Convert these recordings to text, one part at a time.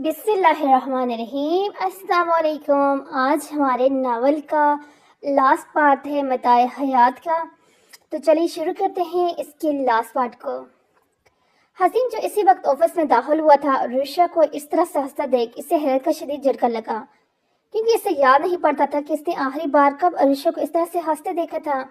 बिस्मिल्लाहिर्रहमानिर्रहीम। अस्सलाम वालेकुम। आज हमारे नावल का लास्ट पार्ट है मताए हयात का। तो चलिए शुरू करते हैं इसके लास्ट पार्ट को। हसीम जो इसी वक्त ऑफिस में दाखिल हुआ था, रुशा को इस तरह से हंसता देख इसे हैरत का शदीद झटका लगा, क्योंकि इसे याद नहीं पड़ता था कि इसने आखिरी बार कब अरुषा को इस तरह से हंसते देखा था।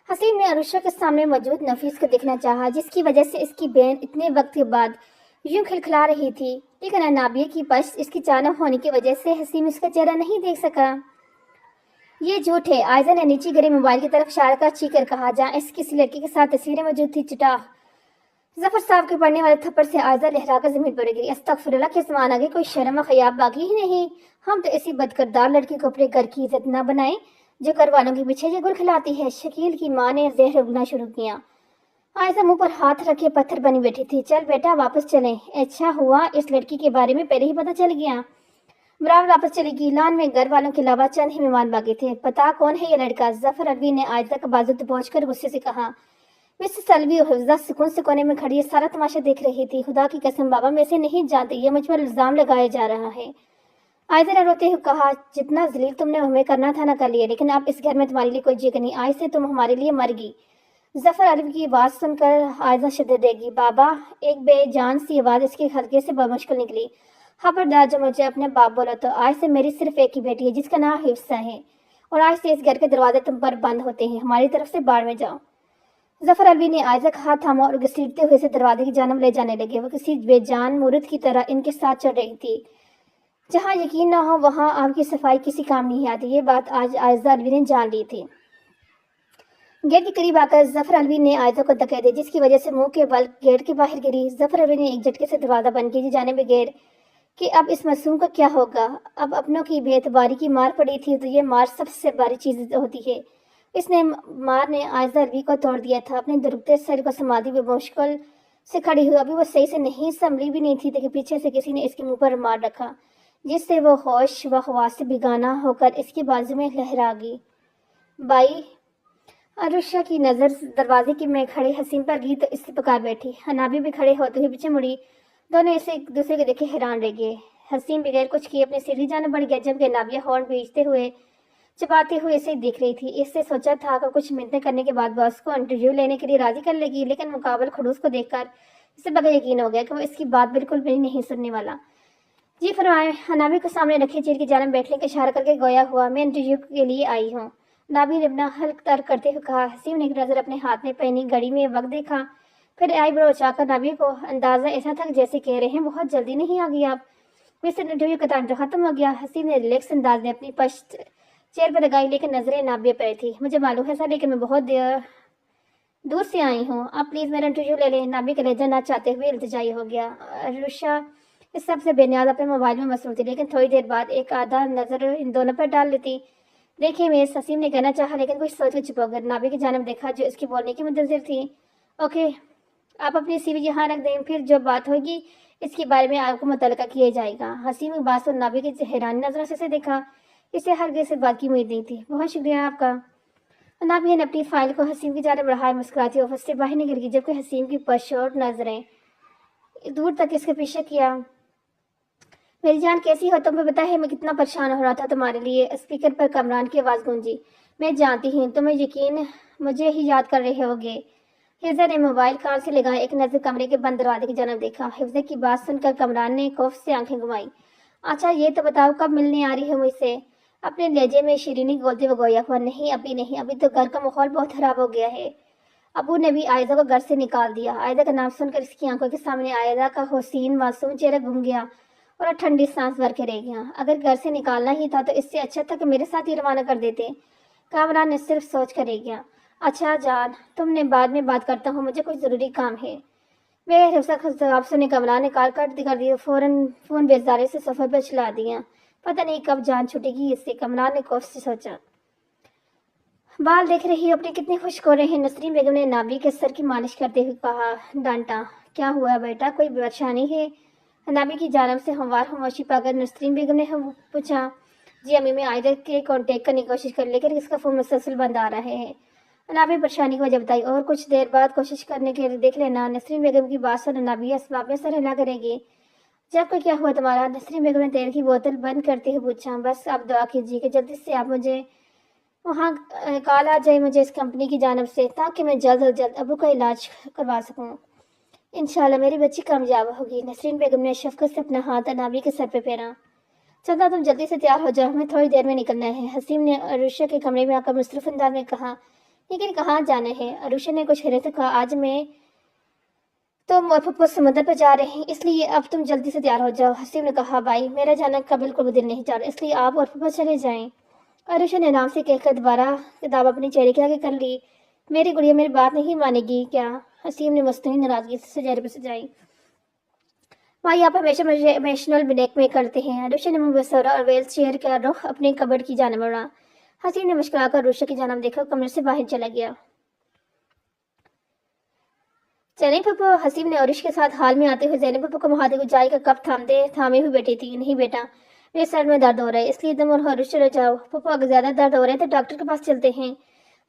हसीम ने अरुषा के सामने मौजूद नफीस को देखना चाहा, जिसकी वजह से इसकी बहन इतने वक्त के बाद यूं खिलखिला रही थी, लेकिन अनाबिया की पश्त इसकी चानक होने की वजह से हसीम इसका चेहरा नहीं देख सका। ये झूठ है, आयजा ने नीचे गिरे मोबाइल की तरफ इशारा कर चीख कर कहा, जहाँ इस किसी लड़की के साथ तस्वीरें मौजूद थी। चिटा जफर साहब के पड़ने वाले थप्पड़ से आयजा लहराकर जमीन पर गिरी। अस्तगफिरुल्लाह, के समान आगे कोई शर्म खयाब बाकी ही नहीं। हम तो इसी बदकिरदार लड़की को अपने घर की इज्जत न बनाए जो घर वालों के पीछे ये गुल खिलाती है। शकील की माँ ने जहर उगना शुरू किया। आयजा मुंह पर हाथ रखे पत्थर बनी बैठी थी। चल बेटा वापस चलें। अच्छा हुआ इस लड़की के बारे में पहले ही पता चल गया। बराबर वापस चलेगी। लान में घर वालों के अलावा चंद ही मेहमान बाकी थे। पता कौन है ये लड़का? जफर अलवी ने आयजा का बाजू दबोच कर गुस्से से कहा। मिसेस अलवी और हिफ्जा सुकून से कोने में खड़ी सारा तमाशा देख रही थी। खुदा की कसम बाबा, मैं इसे नहीं जानती, ये मुझ पर इल्जाम लगाया जा रहा है। आयजा ने रोते हुए कहा, जितना जलील तुमने हमें करना था ना कर लिया, लेकिन अब इस घर में तुम्हारे लिए कोई जगह नहीं। आज से तुम हमारे लिए मर गई। जफर अलवी की आवाज़ सुनकर आयजा शिद्दत देगी। बाबा, एक बेजान सी आवाज़ इसके हल्के से बमुश्किल निकली। खबरदार जो मुझे अपने बाप बोला तो आज से मेरी सिर्फ एक ही बेटी है, जिसका नाम हिफ्सा है, और आज से इस घर के दरवाजे तुम पर बंद होते हैं। हमारी तरफ से बाढ़ में जाओ। जफर अलवी ने आयजा का हाथ थामा और घसीटते हुए से दरवाजे की जानब ले जाने लगे। वो किसी बेजान मुर्द की तरह इनके साथ चल रही थी। जहाँ यकीन न हो वहाँ आपकी सफाई किसी काम नहीं आती। ये बात आज आयजा अलवी ने जान ली थी। गेट के करीब आकर जफर अलवी ने आयजा को धक्का दी, जिसकी वजह से मुंह के बल गेट के बाहर गिरी। जफर अलवी ने एक झटके से दरवाजा बंद किया जाने में गेर कि अब इस मासूम का क्या होगा। अब अपनों की बेतबारी की मार पड़ी थी, तो ये मार सबसे बड़ी चीज होती है। इसने मार ने आयजा अलवी को तोड़ दिया था। अपने दुरुकते सर को संभालती हुए मुश्किल से खड़ी हुई। अभी वो सही से नहीं संभली भी नहीं थी कि पीछे से किसी ने इसके मुंह पर मार रखा, जिससे वो होश व हवास से बेगाना होकर इसके बाजू में लहरा गई। बाई। अरुषा की नज़र दरवाजे की में खड़े हसीम पर गई तो इससे पुकार बैठी। हनाबी भी खड़े होते हुए पीछे मुड़ी। दोनों इसे एक दूसरे को देखे हैरान रह गए। हसीम बगैर कुछ किए अपने सीढ़ी जाने बढ़ गया, जबकि नाबिया हॉर्न भेजते हुए चबाते हुए इसे देख रही थी। इससे सोचा था कि कुछ मिन्नतें करने के बाद बॉस को इंटरव्यू लेने के लिए राजी कर लेगी, लेकिन मुकाबल खड़ूस को देखकर इसे बगैर यकीन हो गया कि वो इसकी बात बिल्कुल भी नहीं सुनने वाला। जी फरमाए। हनाबी को सामने रखे चेयर की जानब बैठने का इशारा करके गोया हुआ, मैं इंटरव्यू के लिए आई हूँ। नाबी ने अपना हल्क तर्क करते हुए कहा। हसीम ने एक नज़र अपने हाथ में पहनी घड़ी में वक्त देखा, फिर आई ब्रो उछाकर नाबी को अंदाजा ऐसा था जैसे कह रहे हैं, बहुत जल्दी नहीं आ गई आप? वैसे इंटरव्यू का टाइम तो खत्म हो गया। हसीम ने रिलैक्स अंदाज में अपनी पश्त चेयर पर लगाई, लेकिन नजरें नाबिया पर थी। मुझे मालूम है सर, लेकिन मैं बहुत दूर से आई हूँ, आप प्लीज़ मेरा इंटरव्यू ले लें। नाबी का लहजा ना चाहते हुए इल्तिजाई हो गया। रुशा इस सबसे बेनियाज अपने मोबाइल में मसरूफ थी, लेकिन थोड़ी देर बाद एक आधा नज़र इन दोनों पर डाल लेती। देखिए मैं हसीम ने कहना चाहा, लेकिन कुछ सोच कर चुप हो गया। नाबी की जानब देखा जो इसकी बोलने की मुंतज़िर थी। ओके, आप अपनी सीवी यहाँ रख दें, फिर जो बात होगी इसके बारे में आपको मुतल्लका किया जाएगा। हसीम की बात सुन नाबी की हैरानी नजरों से देखा। इसे हर से बात की उम्मीद नहीं थी। बहुत शुक्रिया आपका। नाबी ने अपनी फाइल को हसीम की जानब बढ़ाए मुस्कुराती ऑफिस से बाहर निकल गई, जबकि हसीम की परशोर नजरें दूर तक इसके पीछे किया। मेरी जान कैसी हो? तुम्हें पता है मैं कितना परेशान हो रहा था तुम्हारे लिए। स्पीकर पर कमरान की आवाज़ गूंजी। मैं जानती हूँ तुम्हें यकीन मुझे ही याद कर रहे होगे। हिफ्जा ने मोबाइल कान से लगाए एक नज़र कमरे के बंद दरवाजे की जानब देखा। हिफ्जा की बात सुनकर कमरान ने खौफ से आंखें घुमाई। अच्छा ये तो बताओ कब मिलने आ रही हो मुझसे? अपने लहजे में शीरीनी बोलते हुए गोया हुआ। नहीं अभी नहीं, अभी तो घर का माहौल बहुत खराब हो गया है। अबू ने भी आयदा को घर से निकाल दिया। आयदा का नाम सुनकर इसकी आंखों के सामने आयदा का हुसीन मासूम चेहरा घूम गया और ठंडी सांस भर के रह गया। अगर घर से निकालना ही था तो इससे अच्छा था कि मेरे साथ ही रवाना कर देते। कामरान ने सिर्फ सोच कर रह गया। अच्छा जान, तुमने बाद में बात करता हूँ, मुझे कुछ ज़रूरी काम है। वे जवाब सुने कामरान ने कॉल कट कर दिया। फ़ौरन फ़ोन बेजारे से सफ़र पर चला दिया। पता नहीं कब जान छूटेगी इससे, कामरान ने खौफ से सोचा। बाल देख रही हो अपने कितने खुश हो रहे हैं? नसरीन बेगम ने नाबी के सर की मालिश करते हुए कहा। डांटा। क्या हुआ बेटा, कोई परेशानी है? नाबी की जानब से हमवार खामोशी पाकर नसरीन बेगम ने पूछा। जी अम्मी, मैं आयदा के कांटेक्ट करने की कोशिश कर, लेकिन इसका फ़ोन मुसलसल बंद आ रहे हैं। नाबी परेशानी की वजह बताई और कुछ देर बाद कोशिश करने के लिए देख लेना। नसरीन बेगम की बात सुन नाबी असबाब में सर हिला करेगी। जब को क्या हुआ तुम्हारा? नसरीन बेगम ने तेल की बोतल बंद करते हुए पूछा। बस आप दुआ कीजिए कि जल्दी से आप मुझे वहाँ कॉल आ जाए मुझे इस कंपनी की जानब से, ताकि मैं जल्द अज जल्द अबू का इलाज करवा सकूँ। इंशाल्लाह मेरी बच्ची कामयाब होगी। नसरीन बेगम ने शफकत से अपना हाथ अनाबी के सर पे फेरा। चंदा तुम जल्दी से तैयार हो जाओ, हमें थोड़ी देर में निकलना है। हसीम ने अरुषा के कमरे में आकर मुस्तरफ अंदाज में कहा। लेकिन कहाँ जाना है? अरुषा ने कुछ हैरत से कहा। आज मैं तुम और पप्पू समुद्र पर जा रहे हैं, इसलिए अब तुम जल्दी से तैयार हो जाओ। हसीम ने कहा। भाई मेरा जाना का बिल्कुल भी दिल नहीं चाह रहा, इसलिए आप और पप्पा चले जाएं। अरुषा ने आराम से कहकर दोबारा किताब अपने चेहरे के आगे कर ली। मेरी गुड़िया मेरी बात नहीं मानेगी क्या? हसीम ने मस्तूनी नाराजगी से चेहरे पर सजाई। भाई आप हमेशा मुझे इमोशनल ब्लैकमेल करते हैं। अरुषा ने मुंह बसोरा और वेल चेयर का रुख अपने कबर्ड की जानब बढ़ा। हसीम ने मुस्कुराकर अरुषा की जानब देखा, कमरे से बाहर चला गया। जैनब पप्पू हसीम ने अरुष के साथ हाल में आते हुए जैनब पप्पू को महादेव को चाय का कप थामे हुए बैठी थी। नहीं बेटा, मेरे सर में दर्द हो रहा है, इसलिए तुम और अरुष चले जाओ। पप्पू अगर ज्यादा दर्द हो रहा है तो डॉक्टर के पास चलते हैं।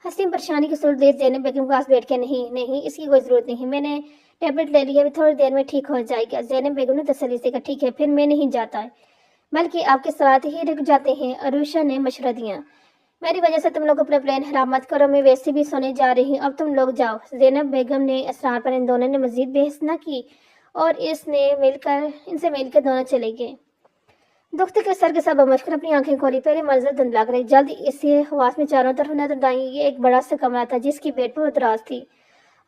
हसीम परेशानी की सूरत देख जैनब बेगम के पास बैठ के नहीं नहीं, इसकी कोई जरूरत नहीं, मैंने टैबलेट ले लिया, अभी थोड़ी देर में ठीक हो जाएगा। जैनब बेगम ने तसल्ली से कहा। ठीक है, फिर मैं नहीं जाता है, बल्कि आपके साथ ही रुक जाते हैं। अरुषा ने मशवरा दिया। मेरी वजह से तुम लोग अपना प्लान खराब मत करो, मैं वैसे भी सोने जा रही हूँ, अब तुम लोग जाओ। जैनब बेगम ने असरार पर इन दोनों ने मजीद बहस न की और इनसे मिलकर दोनों चले गए। दुखते के सर के साथ बमशकर अपनी आंखें खोली। पहले मंजर धुंधला कर जल्द इसे हवास में चारों तरफ नजर डाई। ये एक बड़ा सा कमरा था जिसकी बेड पर दराज थी।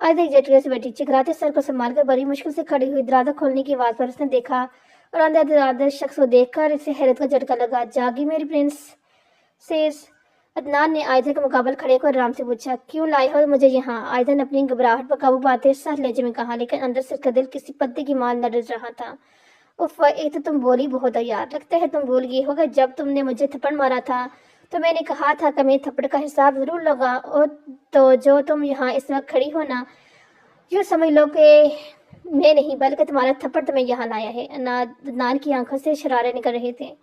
आज एक झटके से बैठी चिकराते सर को संभाल कर बड़ी मुश्किल से खड़ी हुई। दरवाजा खोलने की आवाज पर उसने देखा और अंदर शख्स को देखकर इसे हैरत का झटका लगा। जागी मेरी प्रिंसेस? अदनान ने आयजा के मुकाबले खड़े होकर आराम से पूछा। क्यों लाई हो मुझे यहाँ? आयजा ने अपनी घबराहट पर काबू पाते सर लहजे में कहा, लेकिन अंदर से उसका दिल किसी पत्ते की माल न डर रहा था। उफ, एक तो तुम बोली बहुत है यार, लगता है तुम भूल गई होगा जब तुमने मुझे थप्पड़ मारा था तो मैंने कहा था कि मैं थप्पड़ का हिसाब जरूर लगा। और तो जो तुम यहाँ इस वक्त खड़ी हो ना, यूँ समझ लो कि मैं नहीं बल्कि तुम्हारा थप्पड़ तुम्हें यहाँ लाया है। अदनान की आंखों से शरारे निकल रहे थे।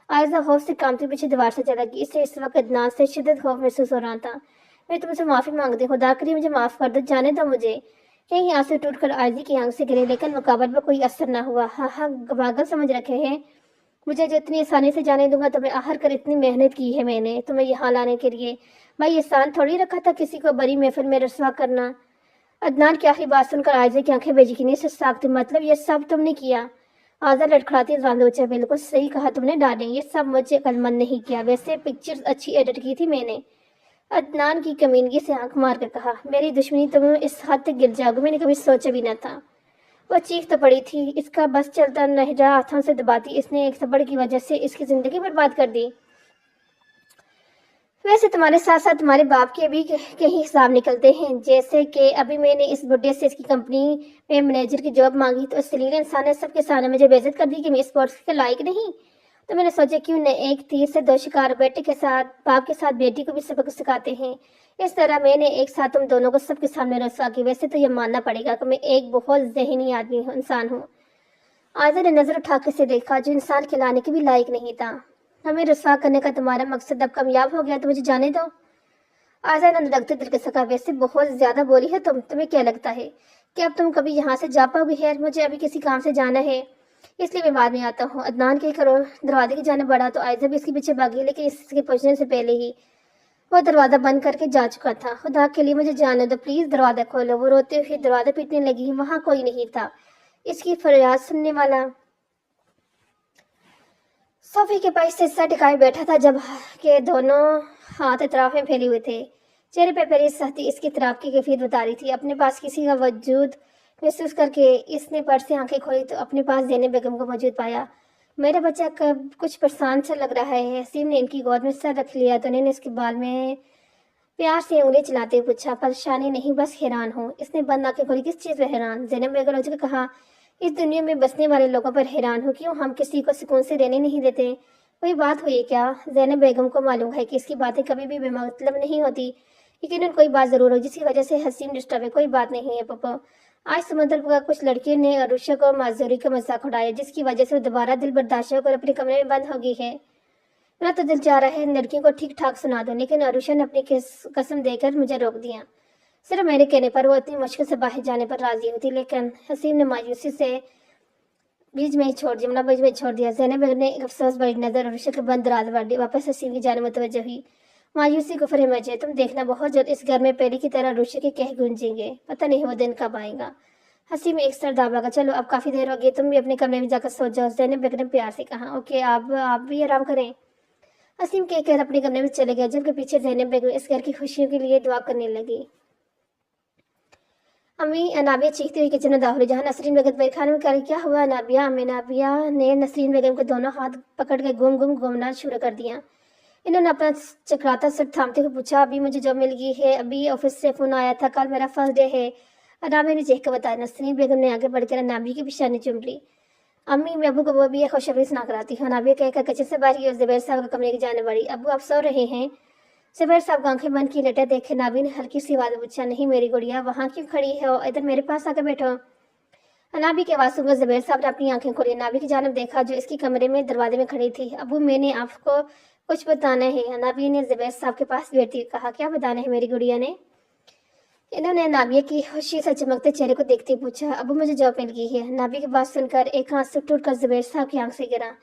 आयजा खौफ से कांपती पीछे दीवार से चला गई। इससे इस वक्त अदनान से शिद्दत खौफ महसूस हो रहा था। मैं तुमसे माफ़ी मांगती हूँ, खुदा करिए मुझे माफ़ कर दो, जाने दो मुझे। यही आंसू टूटकर आयजी की आंख से गिरे, लेकिन मुकाबले पर कोई असर न हुआ। हाँ हाँ, पागल समझ रखे हैं मुझे जो इतनी आसानी से जाने दूंगा तुम्हें? आहर कर इतनी मेहनत की है मैंने तुम्हें यहाँ लाने के लिए, भाई एहसान थोड़ी रखा था किसी को बड़ी महफिल में रसवा करना। अदनान की आखिरी बात सुनकर आयजा की आंखें बेयकीनी से साफ थी। मतलब ये सब तुमने किया? आजा लड़खड़ाती रांदोचा। बिल्कुल सही कहा तुमने डार्लिंग, ये सब मुझे अक्लमंद नहीं किया, वैसे पिक्चर्स अच्छी एडिट की थी मैंने। अदनान की कमीनगी से आंख मार कर कहा। मेरी दुश्मनी तुम इस हद तक गिर जाओगे मैंने कभी सोचा भी न था। वह चीख तो पड़ी थी, इसका बस चलता नहीं रहा, हाथों से दबाती इसने एक थप्पड़ की वजह से इसकी जिंदगी बर्बाद कर दी। वैसे तुम्हारे साथ साथ तुम्हारे बाप के भी कहीं हिसाब निकलते हैं, जैसे कि अभी मैंने इस बुढ़े से इसकी कंपनी में मैनेजर की जॉब मांगी तो सलील इंसान ने सबके सामने मुझे बेइज्जत कर दी कि मैं स्पोर्ट्स के लायक नहीं। तो मैंने सोचा क्यों न एक तीर से दो शिकार, बेटे के साथ बाप के साथ बेटी को भी सबक सिखाते हैं। इस तरह मैंने एक साथ तुम दोनों को सबके सामने रसवा की। वैसे तो यह मानना पड़ेगा कि मैं एक बहुत जहनी आदमी हूँ, इंसान हूँ। आयजा ने नजर उठा के से देखा जो इंसान खिलाने के भी लायक नहीं था। हमें रसवा करने का तुम्हारा मकसद अब कामयाब हो गया तो मुझे जाने दो। आयजा ने लगते दिल के सका। वैसे बहुत ज्यादा बोली है तुम्हें क्या लगता है कि अब तुम कभी यहाँ से जा पाओगी? खैर मुझे अभी किसी काम से जाना है, इसलिए मैं बाद में आता हूँ। अदनान के करो दरवाजे की जाने बढ़ा तो आयजा भी इसके पीछे भागी, लेकिन इसके पहुंचने से पहले ही वो दरवाजा बंद करके जा चुका था। खुदा के लिए मुझे जाने दो, प्लीज दरवाजा खोलो। वो रोते हुए दरवाजा पीटने लगी। वहां कोई नहीं था इसकी फरियाद सुनने वाला। सोफे के पास से टिकाए बैठा था जब के दोनों हाथ इतराफ में फैले हुए थे। चेहरे पर पहले सहती इसकी तराप की कैफियत बता रही थी। अपने पास किसी का वजूद महसूस करके इसने पर्स से आंखें खोली तो अपने पास ज़ैनब बेगम को मौजूद पाया। मेरा बच्चा कब कुछ परेशान सा लग रहा है। हसीम ने इनकी गोद में सर रख लिया तो उन्होंने इसके बाल में प्यार से उंगली चलाते हुए पूछा। परेशानी नहीं, बस हैरान हूँ। इसने बंद आंखें खोली। किस चीज़ में हैरान? ज़ैनब बेगम ने कहा, इस दुनिया में बसने वाले लोगों पर हैरान हूँ। क्यों हम किसी को सुकून से रहने नहीं देते? कोई बात हुई क्या? ज़ैनब बेगम को मालूम है कि इसकी बातें कभी भी बेमतलब नहीं होती, लेकिन कोई बात जरूर हो जिसकी वजह से हसीम डिस्टर्ब है। कोई बात नहीं है पप्पा। आज समुद्र का कुछ लड़कियों ने अरुषा को माजूरी का मजाक उड़ाया जिसकी वजह से वो दोबारा दिल बर्दाश्त होकर अपने कमरे में बंद हो गई है। मेरा तो दिल चाह रहा है लड़कियों को ठीक ठाक सुना दो, लेकिन अरुषा ने अपनी कसम देकर मुझे रोक दिया। सिर्फ मेरे कहने पर वो इतनी मुश्किल से बाहर जाने पर राजी होती, लेकिन हसीम ने मायूसी से बीच में ही छोड़ दिया, मतलब बीच में छोड़ दिया। ज़ैनब बेगम ने एक अफसोस भरी नज़र और के बंद दरवाज़ा बढ़ दी। वापस हसीन की जानिब मुतवज्जो हुई। मायूसी को फरे मचे, तुम देखना बहुत जल्द इस घर में पहले की तरह रुशे के कह गूंजेंगे। पता नहीं वो दिन कब आएगा। हसी में एक सर दाबा का, चलो अब काफ़ी देर हो गई, तुम भी अपने कमरे में जाकर सो जाओ, ज़ैनब बेगम ने प्यार से कहा। ओके, आप भी आराम करें। हसीम कहकर अपने कमरे में चले गए, जबकि पीछे ज़ैनब बेगम इस घर की खुशियों के लिए दुआ करने लगी। अम्मी, अनाबिया चीखती हुई किचन में दाखिल हुई, जहाँ नसरीन बेगम मेरे खाने में करी। क्या हुआ अनाबिया? अम्मी नाबिया ने नसरीन बेगम के दोनों हाथ पकड़ के घूमना शुरू कर दिया। इन्होंने अपना चकराता सर थामते हुए पूछा, अभी मुझे जॉब मिल गई है, अभी ऑफिस से फ़ोन आया था, कल मेरा फर्स्ट डे है। अनाबिया ने चीख कर बताया। नसरीन बेगम ने आगे बढ़कर अनाबिया की पेशानी चूम ली। अम्मी, मैं अबू को वो भी खुशखबरी सुना कराती हूँ। अनाबिया कहकर किचन से बाहर की ज़ुबैर साहब के कमरे की जाने बढ़ी। अबू, आप सो रहे हैं? ज़ुबैर साहब आंखें बंद की लेटे देखे नाबी ने हल्की सी आवाज़ में पूछा, नहीं मेरी गुड़िया, वहाँ क्यों खड़ी है? और इधर मेरे पास आकर बैठो। नाबी की आवाज़ सुनकर ज़ुबैर साहब ने अपनी आंखें खोली, नाबी की जानिब देखा जो इसकी कमरे में दरवाजे में खड़ी थी। अबू, मैंने आपको कुछ बताना है। नाबी ने ज़ुबैर साहब के पास बैठती हुई कहा। क्या बताना है मेरी गुड़िया ने? इन्होंने नाबिया की खुशी से चमकते चेहरे को देखते पूछा। अबू, मुझे जॉब मिल गई है। नाबी की बात सुनकर एक आंसू टूटकर ज़ुबैर साहब की आंख से गिरा।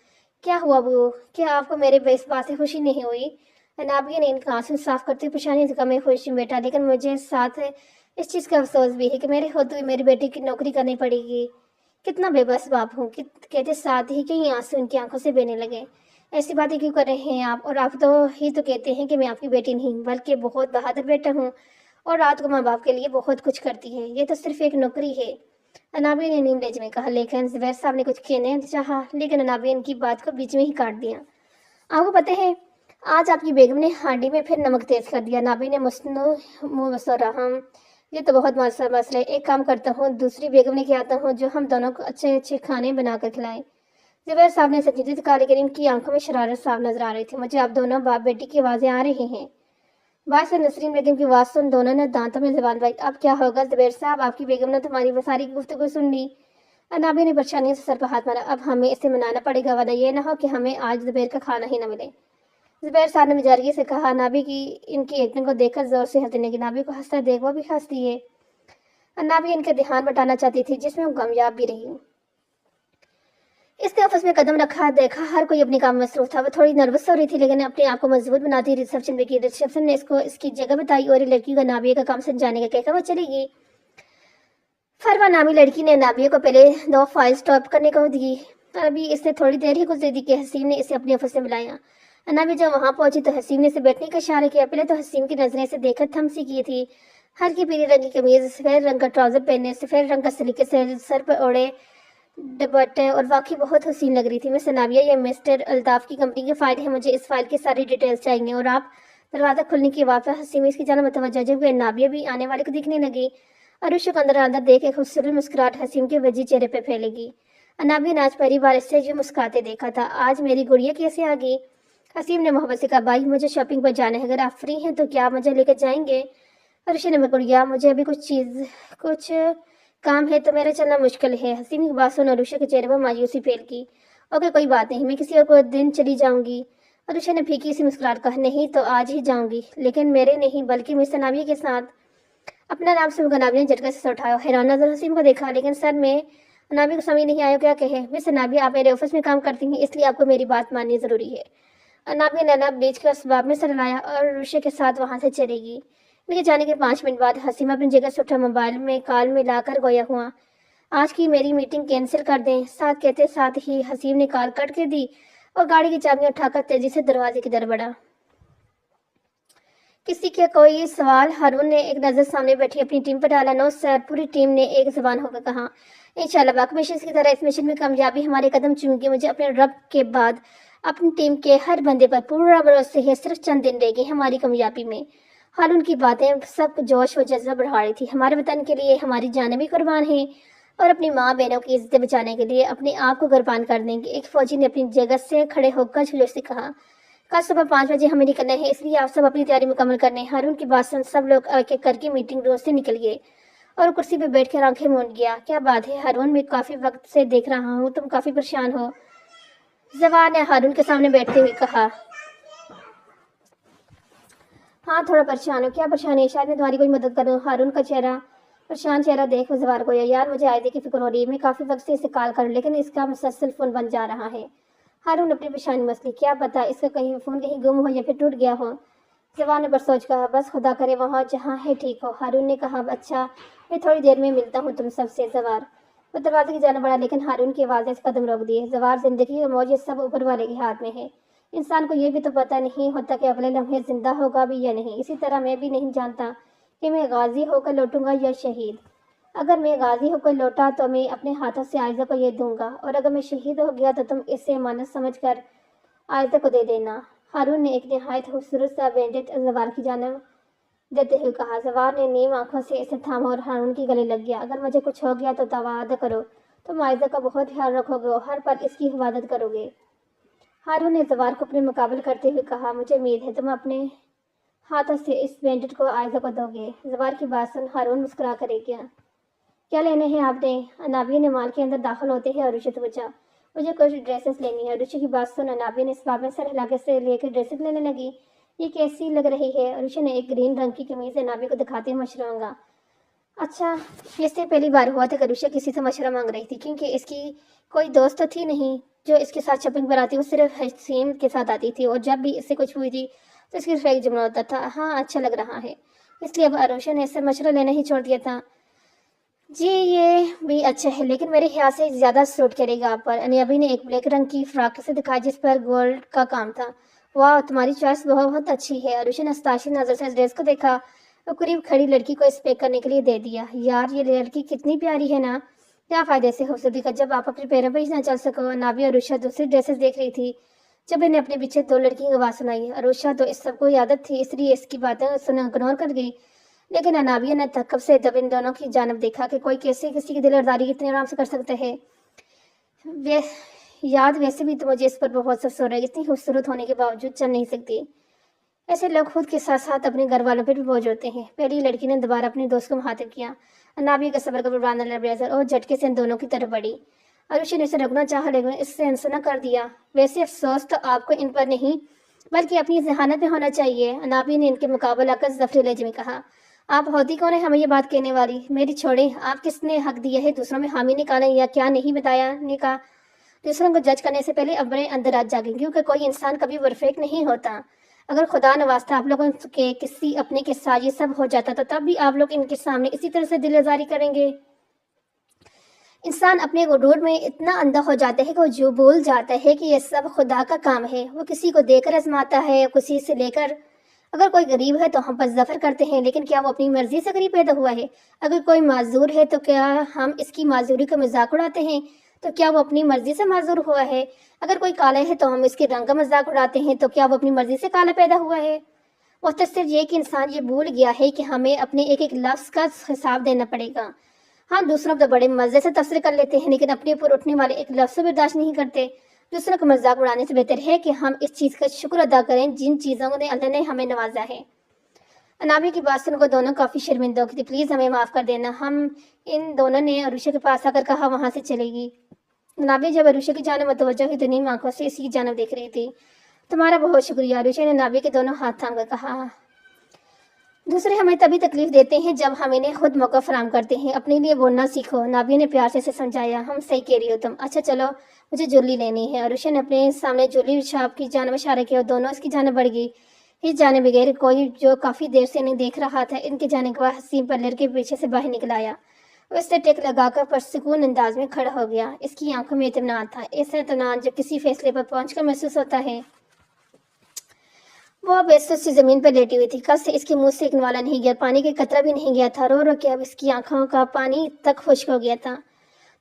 क्या हुआ अबू? क्या आपको मेरे इस बात से खुशी नहीं हुई? नाबिया ने इनका आंसू साफ करते हुए परेशानी से कम खुशी बेटा, लेकिन मुझे साथ इस चीज़ का अफसोस भी है कि मेरे होते हुए मेरी बेटी की नौकरी करनी पड़ेगी। कितना बेबस बाप हूँ। कहते साथ ही कई आंसू उनकी आंखों से बहने लगे। ऐसी बातें क्यों कर रहे हैं आप? और आप तो कहते हैं कि मैं आपकी बेटी नहीं बल्कि बहुत बहादुर बेटा हूँ और रात को माँ बाप के लिए बहुत कुछ करती है। ये तो सिर्फ एक नौकरी है। अनाबिया ने नीम लेज में कहा, लेकिन ज़ुबैर साहब ने कुछ कहने चाहा, लेकिन अनाबिया इनकी बात को बीच में ही काट दिया। आपको पता है, आज आपकी बेगम ने हांडी में फिर नमक तेज कर दिया। नाबी ने मुस्नो मुँह मसोरा। हम, ये तो बहुत मसला है। एक काम करता हूँ, दूसरी बेगम ने कहता हूँ जो हम दोनों को अच्छे अच्छे खाने बनाकर खिलाएं। ज़ुबैर साहब ने संजीदगी कहा, लेकिन इनकी आंखों में शरारत साफ नजर आ रही थी। मुझे आप दोनों बाप बेटी की आवाज़ें आ रही हैं। बाहर से नसरीन बेगम की आवाज़ सुन दोनों ने दांतों में ज़बान लगाई। अब क्या होगा ज़ुबैर साहब? आपकी बेगम ने तुम्हारी सारी गुफ्तगू सुन ली। अनाबी ने परेशानी से सर पर हाथ मारा। अब हमें इसे मनाना पड़ेगा, वरना ये ना हो कि हमें आज ज़ुबैर का खाना ही न मिले। ज़ुबैर साहब ने मिजारगी से कहा। नाबी की इनकी एक्टिंग को देखकर जोर से हंसने लगी। नाबी को हंसता देख वो भी हंसती है। नाबी इनका ध्यान बटाना चाहती थी, जिसमें वो कामयाब भी रही। इसने ऑफिस में कदम रखा, देखा हर कोई अपने काम में मसरूफ था। वो थोड़ी नर्वस हो रही थी, लेकिन अपने आप को मजबूत बनाती रिसेप्शन में की। रिसेप्शन ने इसको इसकी जगह बताई और लड़की को नाबिया का काम समझाने का कहकर वो चली गई। फरवा नामी लड़की ने नाबिया को पहले 2 फाइल स्टॉप करने को दी। अभी इसने थोड़ी देर ही गुजर दी कि हसीम ने इसे अपने ऑफिस में बुलाया। नाबी जब वहां पहुंची तो हसीम ने इसे बैठने का इशारा किया। पहले तो हसीम की नजरें से देखकर थम सी की थी। हल्की पीली रंग की कमीज, सफेद रंग का ट्राउजर पहने, सफेद रंग का सलीके से सर पर ओढ़े दुपट्टे, और वाकई बहुत हसीन लग रही थी। मिस नाबिया, ये मिस्टर अल्ताफ की कंपनी की फाइल है, मुझे इस फाइल की सारी डिटेल्स चाहिए। और आप दरवाज़ा खुलने की आवाज़ पर हसीम इसकी जाना मतवज्जो, जब नाबिया भी आने वाले को दिखने लगी। अरुष को अंदर देख एक खूबसूरत मुस्कुराहट हसीम के वजी चेहरे पर फैलेगी। अनाबिया ने आज पहली बार इससे जो मुस्कुराते देखा था। आज मेरी गुड़िया कैसे आ गई? हसीम ने मोहब्बत से कहा, भाई मुझे शॉपिंग पर जाना है, अगर आप फ्री हैं तो क्या आप मुझे लेकर जाएंगे? अरुष ने गुड़िया, मुझे अभी कुछ काम है तो मेरा चलना मुश्किल है। हसीम की बात सुन अरुषा के चेहरे पर मायूसी फैल की। ओके, कोई बात नहीं, मैं किसी और को दिन चली जाऊंगी। अरुषा ने फीकी सी मुस्कुराहट कहा, नहीं तो आज ही जाऊंगी, लेकिन मेरे नहीं बल्कि मिस नाबिया के साथ। अपना नाम सुनकर नाबिया ने झटके से उठाया, हैरान नजर हसीम को देखा। लेकिन सर में नाबिया को समझ नहीं आया क्या कहे। मिस नाबिया, आप मेरे ऑफिस में काम करती हैं, इसलिए आपको मेरी बात माननी जरूरी है। नाबिया ने नैना बेच कर असबाब में सर लाया और अरुषा के साथ वहां से चलेगी। इनके जाने के 5 मिनट बाद हसीम अपनी जगह से उठा, मोबाइल में कॉल मिलाकर गोया हुआ, आज की मेरी मीटिंग कैंसिल कर दें। साथ कहते साथ ही हसीम ने कॉल कट कर दी और गाड़ी की चाबियां उठाकर तेजी से दरवाजे की तरफ बढ़ा। किसी के कोई सवाल? हारून ने एक नजर सामने बैठी अपनी टीम पर डाला। नो सर, पूरी टीम ने एक जबान होकर कहा। इंशाल्लाह बाकी मिशन की तरह इस मिशन में कामयाबी हमारे कदम चूमेगी। मुझे अपने रब के बाद अपनी टीम के हर बंदे पर पूरा भरोसा है। सिर्फ चंद दिन रह गए हमारी कामयाबी में। हारून की बातें सब जोश व जज्बा बढ़ा रही थी। हमारे वतन के लिए हमारी जानें भी कुर्बान हैं और अपनी माँ बहनों की इज्जत बचाने के लिए अपने आप को कुर्बान कर देंगे। एक फौजी ने अपनी जगह से खड़े होकर जोश से कहा। कल सुबह 5 बजे हमें निकलना है, इसलिए आप सब अपनी तैयारी मुकम्मल करने। हारून की बात सुन सब लोग एक एक करके मीटिंग रूम से निकल गए और कुर्सी पर बैठकर आंखें मूंद गया। क्या बात है हारून, मैं काफी वक्त से देख रहा हूँ, तुम काफी परेशान हो। जवान ने हारून के सामने बैठते हुए कहा। हाँ, थोड़ा परेशान हो। क्या परेशानी है? शायद मैं तुम्हारी कोई मदद करूँ। हारून का चेहरा پریشان چہرہ دیکھ وہ زوار کو یار مجھے آئدے کی فکر ہو رہی ہے، میں کافی وقت سے اسے کال کر لیکن اس کا مسلسل فون بن جا رہا ہے۔ ہارون اپنی پریشانی مسئلہ کیا پتا اس کا فون کہیں گم ہو یا پھر ٹوٹ گیا ہو۔ زوار نے بر سوچ کہا بس خدا کرے وہاں جہاں ہے ٹھیک ہو۔ ہارون نے کہا اچھا میں تھوڑی دیر میں ملتا ہوں تم سب سے۔ زوار وہ دروازے کی جانا بڑھا لیکن ہارون کی آواز نے اس قدم روک دیے۔ زوار زندگی اور موج یہ سب اوپر والے کے ہاتھ میں ہے، انسان کو یہ بھی تو پتہ نہیں ہوتا کہ اگلے لمحے زندہ ہوگا بھی یا نہیں۔ اسی طرح میں بھی نہیں جانتا کہ میں غازی ہو کر لوٹوں گا یا شہید۔ اگر میں غازی ہو کر لوٹا تو میں اپنے ہاتھوں سے عائزہ کو یہ دوں گا، اور اگر میں شہید ہو گیا تو تم اسے امانت سمجھ کر عائزہ کو دے دینا۔ ہارون نے ایک نہایت خوبصورت سا بینڈیٹ زوار کی جانب دیتے ہوئے کہا۔ زوار نے نیم آنکھوں سے اسے تھاما اور ہارون کے گلے لگ گیا۔ اگر مجھے کچھ ہو گیا تو وعدہ کرو تم عائزہ کا بہت خیال رکھو گے اور ہر پل اس کی حفاظت کرو گے۔ ہارون نے زوار کو اپنے مقابل کرتے ہوئے کہا مجھے امید ہے تم اپنے ہاتھوں سے اس بینڈیٹ کو عائزہ کو دو گے۔ زوار کی بات سن ہارون مسکرا کر کیا لینے ہیں آپ نے؟ انابیہ نے مال کے اندر داخل ہوتے ہی عروشہ سے پوچھا۔ مجھے کچھ ڈریسز لینی ہے۔ عروشہ کی بات سن انابیہ نے اس باب میں سر ہلا کے سے لے کے ڈریسز لینے لگی۔ یہ کیسی لگ رہی ہے؟ عروشہ نے ایک گرین رنگ کی قمیض انابیہ کو دکھاتے ہوئے مشورہ مانگا۔ اچھا یہ سے پہلی بار ہوا تھا کہ عروشہ کسی سے مشورہ مانگ رہی تھی، کیونکہ اس کی کوئی دوست تو تھی نہیں جو اس کے ساتھ شاپنگ پر آتی۔ وہ صرف حسین کے ساتھ آتی تھی اور جب بھی اس سے کچھ ہوئی تھی تو اس کی صرف ایک جملہ ہوتا تھا ہاں اچھا لگ رہا ہے۔ اس لیے اب عروشہ نے اس سے مشورہ لینا ہی چھوڑ دیا تھا۔ جی یہ بھی اچھا ہے لیکن میرے خیال سے زیادہ سوٹ کرے گا آپ پر۔ انابیہ نے ایک بلیک رنگ کی فراک سے دکھائی جس پر گولڈ کا کام تھا۔ واہ تمہاری چوائس بہت اچھی ہے۔ عروشہ نے استاشی نظر سے اس ڈریس کو دیکھا اور قریب کھڑی لڑکی کو اس پیک کرنے کے لیے دے دیا۔ یار یہ لڑکی کتنی پیاری ہے نا، کیا فائدہ سے خوبصورتی کا جب آپ اپنے پیروں پہ ہی نہ چل سکو۔ انابیہ اور عروشہ دوسری ڈریسز دیکھ رہی تھی جب انہیں اپنے پیچھے دو لڑکیوں کی آواز سنائی۔ عروشہ تو اس سب کو عادت تھی اس لیے اس کی باتیں اگنور کر گئی، لیکن انابیہ نے تکب سے جب ان دونوں کی جانب دیکھا کہ کوئی کیسے کسی کی دل آزاری اتنے آرام سے کر سکتے ہیں۔ یاد ویسے بھی تو مجھے اس پر بہت افسوس ہو رہا ہے، اتنی خوبصورت ہونے کے باوجود چل نہیں سکتی۔ ایسے لوگ خود کے ساتھ ساتھ اپنے گھر والوں پر بھی بوجھ ہوتے ہیں۔ پہلی لڑکی نے دوبارہ اپنے دوست کو مخاطب کیا۔ انابیہ کا صبر کا باندھا لبریزر اور جھٹکے سے ان دونوں کی طرف بڑھی۔ عروشہ نے اسے روکنا چاہا لیکن اس سے انسنا کر دیا۔ ویسے افسوس تو آپ کو ان پر نہیں بلکہ اپنی ذہانت میں ہونا چاہیے۔ انابیہ نے ان کے مقابلہ کر ظفری لہجے میں کہا۔ آپ ہوتی کون ہے ہمیں یہ بات کہنے والی؟ میری چھوڑیں، آپ کس نے حق دیا ہے دوسروں میں حامی نکالنے یا کیا نہیں بتایا نے کہا دوسروں کو جج کرنے سے پہلے اپنے اندر آج جاگیں، کیونکہ کوئی انسان کبھی پرفیکٹ نہیں ہوتا۔ اگر خدا نواستہ آپ لوگوں کے کسی اپنے کے ساتھ یہ سب ہو جاتا تو تب بھی آپ لوگ ان کے سامنے اسی طرح سے دل آزاری کریں گے؟ انسان اپنے غرور میں اتنا اندھا ہو جاتا ہے کہ وہ جو بھول جاتا ہے کہ یہ سب خدا کا کام ہے۔ وہ کسی کو دے کر آزماتا ہے، کسی سے لے کر۔ اگر کوئی غریب ہے تو ہم پر ظفر کرتے ہیں، لیکن کیا وہ اپنی مرضی سے غریب پیدا ہوا ہے؟ اگر کوئی معذور ہے تو کیا ہم اس کی معذوری کا مذاق اڑاتے ہیں؟ تو کیا وہ اپنی مرضی سے معذور ہوا ہے؟ اگر کوئی کالا ہے تو ہم اس کے رنگ کا مذاق اڑاتے ہیں، تو کیا وہ اپنی مرضی سے کالا پیدا ہوا ہے؟ مختصر یہ کہ انسان یہ بھول گیا ہے کہ ہمیں اپنے ایک ایک لفظ کا حساب دینا پڑے گا۔ ہم دوسروں کو بڑے مزے سے تبصرے کر لیتے ہیں لیکن اپنے اوپر اٹھنے والے ایک لفظ سے برداشت نہیں کرتے۔ دوسروں کو مذاق اڑانے سے بہتر ہے کہ ہم اس چیز کا شکر ادا کریں جن چیزوں نے اللہ نے ہمیں نوازا ہے۔ انابیہ کی بات سن کو دونوں کافی شرمندہ ہو گئی تھی۔ پلیز ہمیں معاف کر دینا، ہم ان دونوں نے عروشہ کے پاس آ کر کہا وہاں سے چلے گی۔ انابیہ جب عروشہ کی جانب متوجہ ہوئی تو نیم آنکھوں سے اسی کی جانب دیکھ رہی تھی۔ تمہارا بہت شکریہ، عروشہ نے انابیہ کے دونوں ہاتھ تھام کر کہا۔ دوسرے ہمیں تبھی تکلیف دیتے ہیں جب ہم انہیں خود موقع فراہم کرتے ہیں، اپنے لیے بولنا سیکھو۔ انابیہ نے پیار سے اسے سمجھایا۔ ہم صحیح کہہ رہی ہو تم۔ اچھا چلو مجھے جولی لینی ہے۔ عروشہ نے اپنے سامنے جولی شاپ کی جانب اشارہ کیا اور دونوں اس کی جانب بڑھ گئی۔ اس جانے بغیر کوئی جو کافی دیر سے انہیں دیکھ رہا تھا ان کے جانے کے بعد حسین پرلر کے پیچھے سے باہر نکل آیا۔ وہ اس سے ٹیک لگا کر پرسکون انداز میں کھڑا ہو گیا۔ اس کی آنکھوں میں اطمینان تھا، ایسا اطمینان جو کسی فیصلے پر پہنچ کر محسوس ہوتا ہے۔ وہ اب ایسے سی زمین پر لیٹی ہوئی تھی، کل سے اس کے منہ سے ایک نوالا نہیں گیا، پانی کا قطرہ بھی نہیں گیا تھا۔ رو رو کے اب اس کی آنکھوں کا پانی تک خشک ہو گیا تھا۔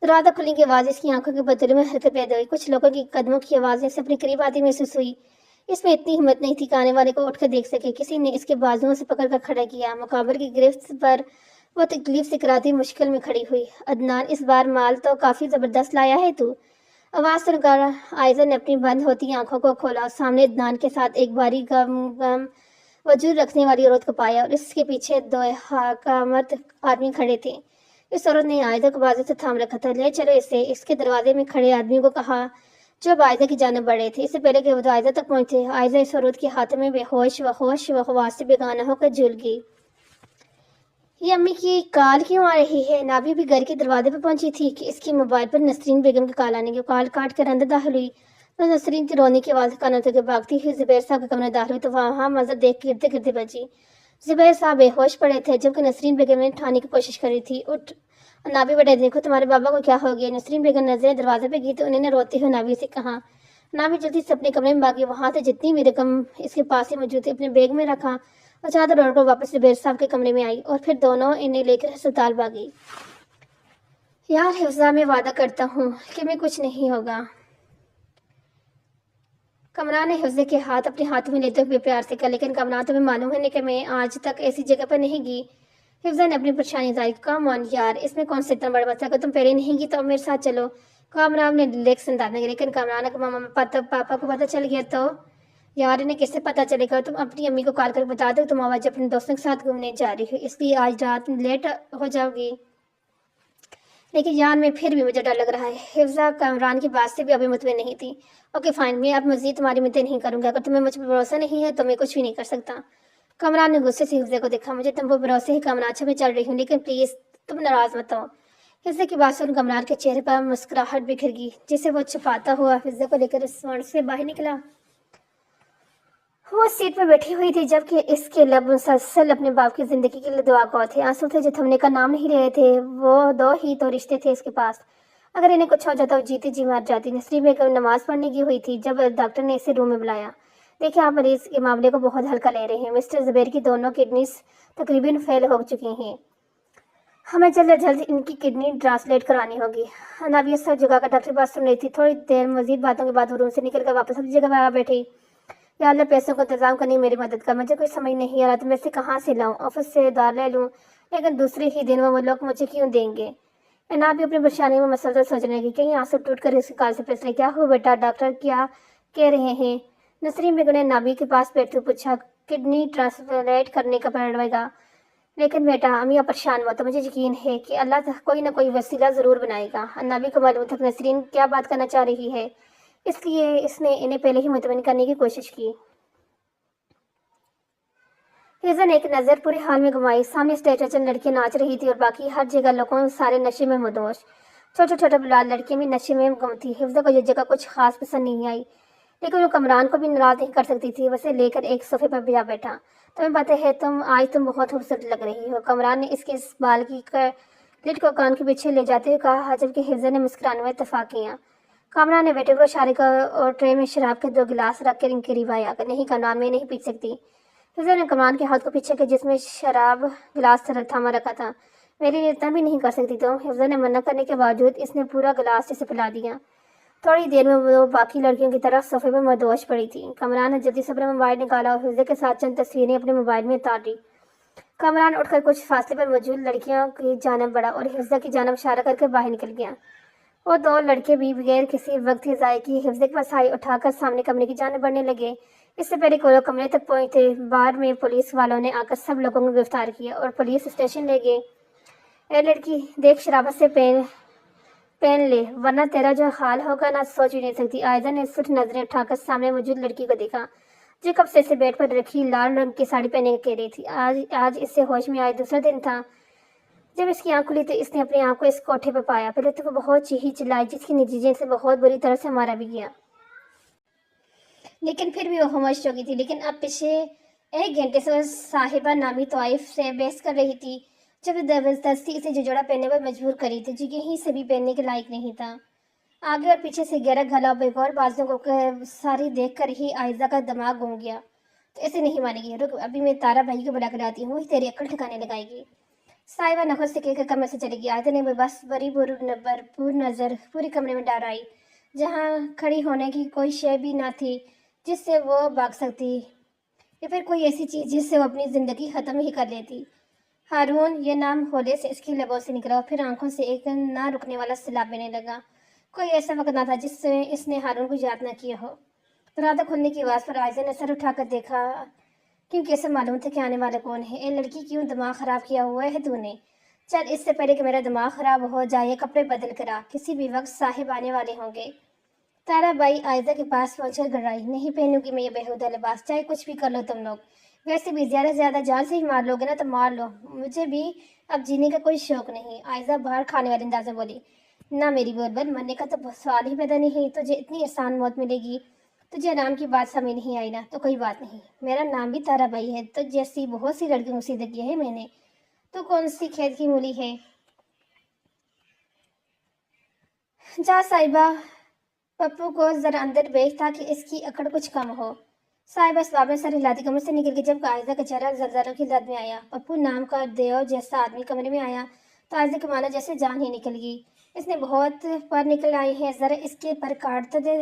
دروازہ کھلنے کی آواز اس کی آنکھوں کے بدلے میں حرکت پیدا ہوئی۔ کچھ لوگوں کی قدموں کی آواز اسے اپنے قریب آتی محسوس ہوئی۔ اس میں اتنی ہمت نہیں تھی کہ آنے والے کو اٹھ کر دیکھ سکے۔ کسی نے اس کے بازوؤں سے پکڑ کر کھڑا کیا۔ مقابر کی گرفت پر وہ تکلیف سے کراتی مشکل میں کھڑی ہوئی۔ عدنان اس بار مال تو کافی زبردست لایا ہے تو؟ آواز سن کر عائزہ نے اپنی بند ہوتی آنکھوں کو کھولا اور سامنے عدنان کے ساتھ ایک باری گم وجود رکھنے والی عورت کو پایا اور اس کے پیچھے دو حکامت آدمی کھڑے تھے۔ اس عورت نے عائزہ کو بازو سے تھام رکھا تھا۔ لے چلو اسے، اس کے دروازے میں کھڑے آدمیوں کو کہا جو اب عائزہ کی جانب بڑھے تھے۔ اس سے پہلے کہ وہ عائزہ تک پہنچے، عائزہ اس عورت کے ہاتھ میں بے ہوش و حواس سے بیگانہ ہو کر جھول گئی۔ ये अम्मी की कॉल क्यों आ रही है? नाभी भी घर के दरवाजे पर पहुंची थी कि इसकी मोबाइल पर नसरीन बेगम की कॉल आने की। कॉल काट कर अंदर दाखिल हुई तो नसरीन की रोने की आवाज़ कानों तक भागती हुई जुबैर साहब के कमरे दाखिल हुई तो वहाँ मंजर देख गिरते गिरते बची। जुबैर साहब बेहोश पड़े थे जबकि नसरीन बेगम ने उठाने की कोशिश करी थी। उठ नाभी बेटे, देखो तुम्हारे बाबा को क्या हो गया। नसरीन बेगम नजरें दरवाजे पे की तो उन्होंने रोते हुए नाभी से कहा। नाभी जल्दी से अपने कमरे में भागी, वहां से जितनी भी रकम इसके पास ही मौजूद थी अपने बैग में रखा और चादर ओढ़कर वापस जुबैर साहब के कमरे में आई और फिर दोनों इन्हें लेकर अस्पताल भागी। यार हिफ्जा, मैं वादा करता हूँ कि मैं कुछ नहीं होगा। कमरान ने हिफ्जे के हाथ अपने हाथों में लेते हुए प्यार से कहा, लेकिन कमरान, तुम्हें मालूम है कि मैं आज तक ऐसी जगह पर नहीं गई। हिफ्जा ने अपनी परेशानी जारी। कम ऑन यार, इसमें कौन सा इतना बड़ा मसला? अगर तुम पहले नहीं गई तो अब मेरे साथ चलो। कामरान ने रिलैक्स अंदाज में, लेकिन कामरान को पापा को पता चल गया तो? यार इन्हें कैसे पता चलेगा? तुम अपनी अम्मी को कॉल कर बता दो तुम आज अपने दोस्तों के साथ घूमने जा रही हो, इसलिए आज रात लेट हो जाओगी। लेकिन यार मैं फिर भी, मुझे डर लग रहा है। हिफ्जा कामरान की बात से भी अभी मुतमिन नहीं थी। ओके फाइन, मैं अब मजीद तुम्हारी मदद नहीं करूंगा। अगर तुम्हें मुझ पर भरोसा नहीं है तो मैं कुछ भी नहीं कर सकता। कामरान ने गुस्से से हिफ्जा को देखा। मुझे तुम पर भरोसे ही कामरान, अच्छा मैं चल रही हूँ, लेकिन प्लीज तुम नाराज मत हो। हिफ्जा की बात सुन कामरान के चेहरे पर मुस्कुराहट बिखर गई जिसे वो छुपाता हुआ हिफ्जा को लेकर रेस्टोरेंट से बाहर निकला। वो सीट पर बैठी हुई थी जबकि इसके लब मुसलसल अपने बाप की जिंदगी के लिए दुआ गो थे। आंसू थे जो थमने का नाम नहीं रहे थे। वो दो ही तो रिश्ते थे इसके पास, अगर इन्हें कुछ हो जाता वो जीती जी मर जाती। नसरीन बेगम नमाज पढ़ने की हुई थी जब डॉक्टर ने इसे रूम में बुलाया। देखिए, आप मरीज के मामले को बहुत हल्का ले रहे हैं। मिस्टर जुबैर की दोनों किडनीज तकरीबन फेल हो चुकी हैं। हमें जल्द से जल्द इनकी किडनी ट्रांसलेट करानी होगी। नाविया सब जगह का डॉक्टर बात सुन रही थी। थोड़ी देर मजीद बातों के बाद वो रूम से निकलकर वापस अपनी जगह पर आ बैठी। या अल्लाह, पैसों का इंतजाम करनी मेरी मदद कर। मुझे कोई समझ नहीं आ रहा तो मैं इसे कहाँ से लाऊं? ऑफिस से उधार ले लूं, लेकिन दूसरे ही दिन वो लोग मुझे क्यों देंगे? ना भी अपनी परेशानी में मसलसल सोचने लगी। कहीं आंसू टूट कर इसके काल से फिसले। क्या हो बेटा, डॉक्टर क्या कह रहे हैं? नसरीन बेगम ने नाभी के पास बैठते पूछा। किडनी ट्रांसप्लांट करने का पड़ेगा, लेकिन बेटा अम्मी परेशान मत हो, मुझे यकीन है कि अल्लाह कोई ना कोई वसीला ज़रूर बनाएगा। नाभी को मालूम था कि नसरीन क्या बात करना चाह रही है, इसलिए इसने इन्हें पहले ही मुतमईन करने की कोशिश की। हिज़ा ने एक नज़र पूरे हाल में घुमाई। सामने स्टेज पर चंद लड़कियां नाच रही थी और बाकी हर जगह लोगों सारे नशे में मदोश। छोटे छोटे बिलाल लड़कियां भी नशे में गुम थी। हिफ्जा को यह जगह कुछ खास पसंद नहीं आई, लेकिन वो कमरान को भी नाराज नहीं कर सकती थी। वैसे लेकर एक सोफे पर जा बैठा। तुम्हें पता है तुम बहुत खूबसूरत लग रही हो। कमरान ने इसके इस बाल की लिट को कान के पीछे ले जाते हुए कहा, जबकि हिफ्जा ने मुस्कुराने में इत्तेफाक किया। कमरान ने बेटे को इशारे का और ट्रे में शराब के 2 गिलास रख कर इनकी रिवाया। नहीं कमरान, मैं नहीं पी सकती। हिफ्जा ने कमरान के हाथ को पीछे किया जिसमें शराब गिलास थामा रखा था। मेरे लिए इतना भी नहीं कर सकती तुम? हिफ्जा ने मना करने के बावजूद इसने पूरा गिलास इसे पिला दिया। थोड़ी देर में वो बाकी लड़कियों की तरफ सोफे में मदहोश पड़ी थी। कमरान ने जल्दी से अपना मोबाइल निकाला और हिफ्जा के साथ चंद तस्वीरें अपने मोबाइल में उतार दी। कमरान उठकर कुछ फासले पर मौजूद लड़कियों की जानब बढ़ा और हिफ्जा की जानब इशारा करके बाहर निकल गया। वो 2 लड़के भी बगैर किसी वक्त ज़ाय किए हिफ्जा के पास आए, उठाकर सामने कमरे की जानब बढ़ने लगे। इससे पहले कि वो लोग कमरे तक पहुंचे, बार में पुलिस वालों ने आकर सब लोगों को गिरफ्तार किया और पुलिस स्टेशन ले गए। ए लड़की, देख शराबत से पहन ले, वरना तेरा जो हाल होगा ना सोच भी नहीं सकती। आयजा ने सुट नजरें उठाकर सामने मौजूद लड़की को देखा जो कब से बेड पर रखी लाल रंग की साड़ी पहने कह रही थी। आज इससे होश में आए दूसरा दिन था। जब इसकी आंख खुली तो इसने अपने आप को इस कोठे पर पाया। पहले तो वो बहुत चीखी चिल्लाई जिसके नतीजे से बहुत बुरी तरह से मारा भी गया, लेकिन फिर भी वो होश हो गई थी। लेकिन अब पिछले 1 घंटे से वो साहिबा नामी तवाइफ से बहस कर रही थी जब जबरदस्ती इसे जोड़ा पहनने पर मजबूर करी थी जो यहीं से भी पहनने के लायक नहीं था। आगे और पीछे से गहरा गला बेगौर बाजों को सारी देख कर ही आयजा का दिमाग घूम गया। तो ऐसे नहीं मानेगी, रुक अभी मैं तारा भाई को बुला कर आती हूँ, वही तेरी अक्ल ठिकाने लगाएगी। साहिबा नखुद से कहकर कमरे से चली गई। आयजा ने बस बड़ी भरपूर नजर पूरे कमरे में डाल आई, जहाँ खड़ी होने की कोई शय भी ना थी जिससे वो भाग सकती, या फिर कोई ऐसी चीज़ जिससे वो अपनी ज़िंदगी ख़त्म ही कर लेती। हारून, ये नाम होले से इसकी लबों से निकला और फिर आंखों से एक ना रुकने वाला सैलाब बहने लगा। कोई ऐसा वक्त ना था जिससे इसने हारून को याद ना किया हो। दरवाज़ा खुलने की आवाज़ पर आयजा ने सर उठाकर देखा, क्योंकि ऐसे मालूम था कि आने वाला कौन है। ए लड़की, क्यों दिमाग ख़राब किया हुआ है तूने? चल, इससे पहले कि मेरा दिमाग ख़राब हो जाए कपड़े बदल कर आ, किसी भी वक्त साहिब आने वाले होंगे। तारा बाई आयजा के पास पहुंचकर गड़ाई, नहीं पहनूंगी मैं ये बेहुदा लिबास, चाहे कुछ भी कर लो तुम लोग। वैसे भी ज़्यादा से ज़्यादा जान से ही मार लोगे ना तो मार लो, मुझे भी अब जीने का कोई शौक नहीं। आयजा बाहर खाने वाले अंदाज में बोली। ना मेरी बुलबुल, मरने का तो सवाल ही पैदा नहीं, तुझे इतनी आसान मौत मिलेगी। तुझे नाम की बात समझ नहीं आई ना, तो कोई बात नहीं, मेरा नाम भी ताराबाई है। तो जैसी बहुत सी लड़कियों से देखी है मैंने। तो कौन सी खेत की मूली है? जा साहिबा, पप्पू को जरा अंदर भेज ताकि इसकी अकड़ कुछ कम हो। साहिबा इस्लाम में सर हिलाती कमरे से निकल के जब कायदा का चेहरा जल्जलों की लद में आया, पप्पू नाम का देव जैसा आदमी कमरे में आया तो आयजा के मानो जैसे जान ही निकल गई। इसने बहुत पर निकल आई है, जरा इसके पर काट तो दे।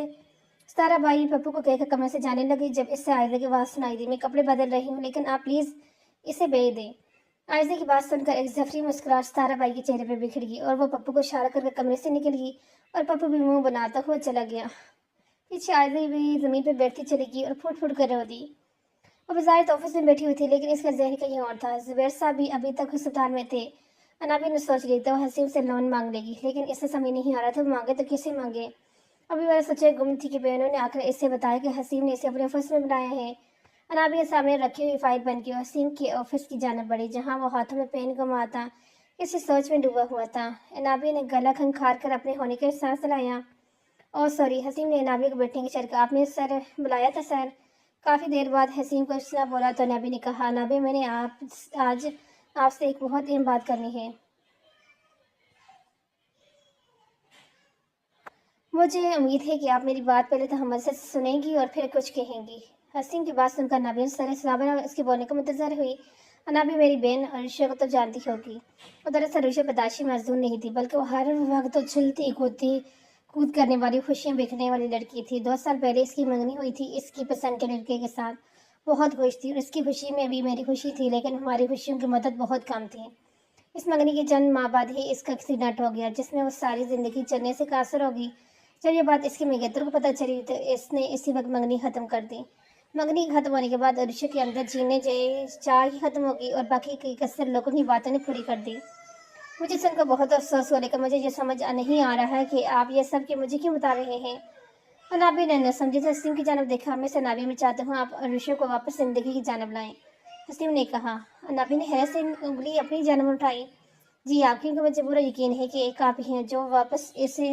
सारा बाई पप्पू को कहकर कमरे से जाने लगी जब इससे आयजा की आवाज़ सुनाई दी। मैं कपड़े बदल रही हूँ, लेकिन आप प्लीज़ इसे भेज दें। आयजा की बात सुनकर एक जफरी मुस्कुराहट सारा बाई के चेहरे पर बिखर गई और वो पप्पू को इशारा करके कमरे से निकल गई और पप्पू भी मुंह बनाता हुआ चला गया। पीछे आयजा भी जमीन पर बैठती चली गई और फुट फुट कर रो दी। वो बाजार तो ऑफिस में बैठी हुई थी, लेकिन इसका जहन कहीं और था। जुबैर साहब भी अभी तक अस्पताल में थे। अनाबी ने सोच ली तो हसीम से लोन मांग लेगी, लेकिन इससे समझ नहीं आ रहा था मांगे तो किसे मांगे। अभी वह सोचे गुम थी कि बहनों ने आकर इससे बताया कि हसीम ने इसे अपने ऑफिस में बुलाया है। अनाबी के सामने रखी हुई फाइल बन के हसीम के ऑफिस की जानब बढ़ी, जहाँ वो हाथों में पेन घुमाता किसी सोच में डूबा हुआ था। अनाबी ने गला खंखार कर अपने होने का एहसास दिलाया। ओह सॉरी, हसीम ने नाबी को बैठने की शर्त। आपने सर बुलाया था सर? काफ़ी देर बाद हसीम को इतना बोला तो नाबी ने कहा, नाबी मैंने आज आपसे एक बहुत अहम बात करनी है। मुझे उम्मीद है कि आप मेरी बात पहले तो हमसे सुनेंगी और फिर कुछ कहेंगी। हसीम की बात सुनकर नाबी सर सलाबा इसके बोलने को मुंतजर हुई। नाबी मेरी बहन अरुषा को तो जानती होगी। वो दरअसल अरुषा पैदाशी मजदूर नहीं थी, बल्कि वो हर वक्त उछलती कूदती कूद करने वाली, खुशियाँ बिखरने वाली लड़की थी। 2 साल पहले इसकी मंगनी हुई थी इसकी पसंद के लड़के के साथ। बहुत खुश थी और इसकी खुशी में भी मेरी खुशी थी, लेकिन हमारी खुशियों की मदद बहुत कम थी। इस मंगनी के चंद माह बाद ही इसका एक्सीडेंट हो गया, जिसमें वो सारी ज़िंदगी चलने से कासर होगी। जब ये बात इसके मेघेतर को पता चली तो इसने इसी वक्त मंगनी ख़त्म कर दी। मंगनी खत्म होने के बाद अरुषा के अंदर जीने चाह ही खत्म होगी और बाकी कई कसर लोगों की बातों ने पूरी कर दी। मुझे सुनकर बहुत अफसोस हुआ, लेकिन मुझे ये समझ नहीं आ रहा है कि आप ये सब के मुझे क्यों बता रहे हैं। अनाबी ने न समझी तो हसीम की जानब देखा। मैं सनाबी में चाहता हूँ आप अरुषा को वापस जिंदगी की जानब लाएं, हसीम ने कहा। अनाबी ने हैरत से उंगली अपनी जानब उठाई। जी आप, क्योंकि मुझे पूरा यकीन है कि एक आप ही हैं जो वापस इसे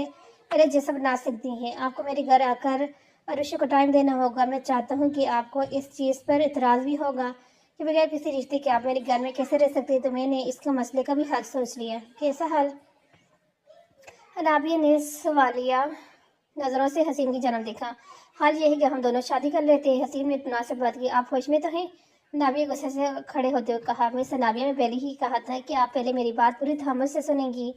मेरे जैसा बना सकती हैं। आपको मेरे घर आकर अरुषा को टाइम देना होगा। मैं चाहता हूँ कि आपको इस चीज़ पर इतराज़ भी होगा कि बगैर किसी रिश्ते के आप मेरे घर में कैसे रह सकते हैं, तो मैंने इसका मसले का भी हल सोच लिया। कैसा हल? अनाबिया ने सवालिया नज़रों से हसीम की जानब देखा। हाल ये है कि हम दोनों शादी कर लेते हैं। हसीम ने मुनासिब बात की। आप होश में तो हैं? नाबिया गुस्से से खड़े होते हुए कहा। मैं नाबिया में पहले ही कहा था कि आप पहले मेरी बात पूरी तहम्मुल से सुनेंगी।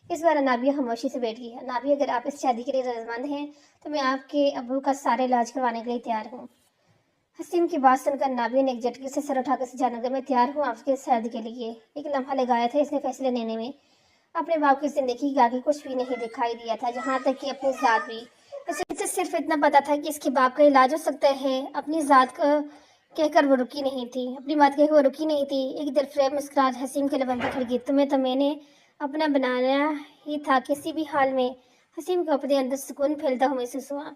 इस बार नाबिया खामोशी से बैठ गई। नाबिया, अगर आप इस शादी के लिए रजामंद हैं तो मैं आपके अबू का सारे इलाज करवाने के लिए तैयार हूँ। हसीम की बात सुनकर नाबिया ने एक झटके से सर उठाकर से जानकर मैं तैयार हूँ आपके शादी के लिए। एक लम्हा लगाया था इसने फैसले लेने में। अपने बाप की जिंदगी का आगे कुछ भी नहीं दिखाई दिया था, जहाँ तक कि अपनी ज़ात भी। इसे सिर्फ इतना पता था कि इसके बाप का इलाज हो सकता है। अपनी ज़ात का कहकर वो रुकी नहीं थी, अपनी बात कहकर वो रुकी नहीं थी। एक दिलफरेब मुस्कुराहट हसीम के लबों पर खिड़ गई। तुम्हें तो मैंने अपना बनाया ही था किसी भी हाल में। हसीम को अपने अंदर सुकून फैलता हुआ महसूस हुआ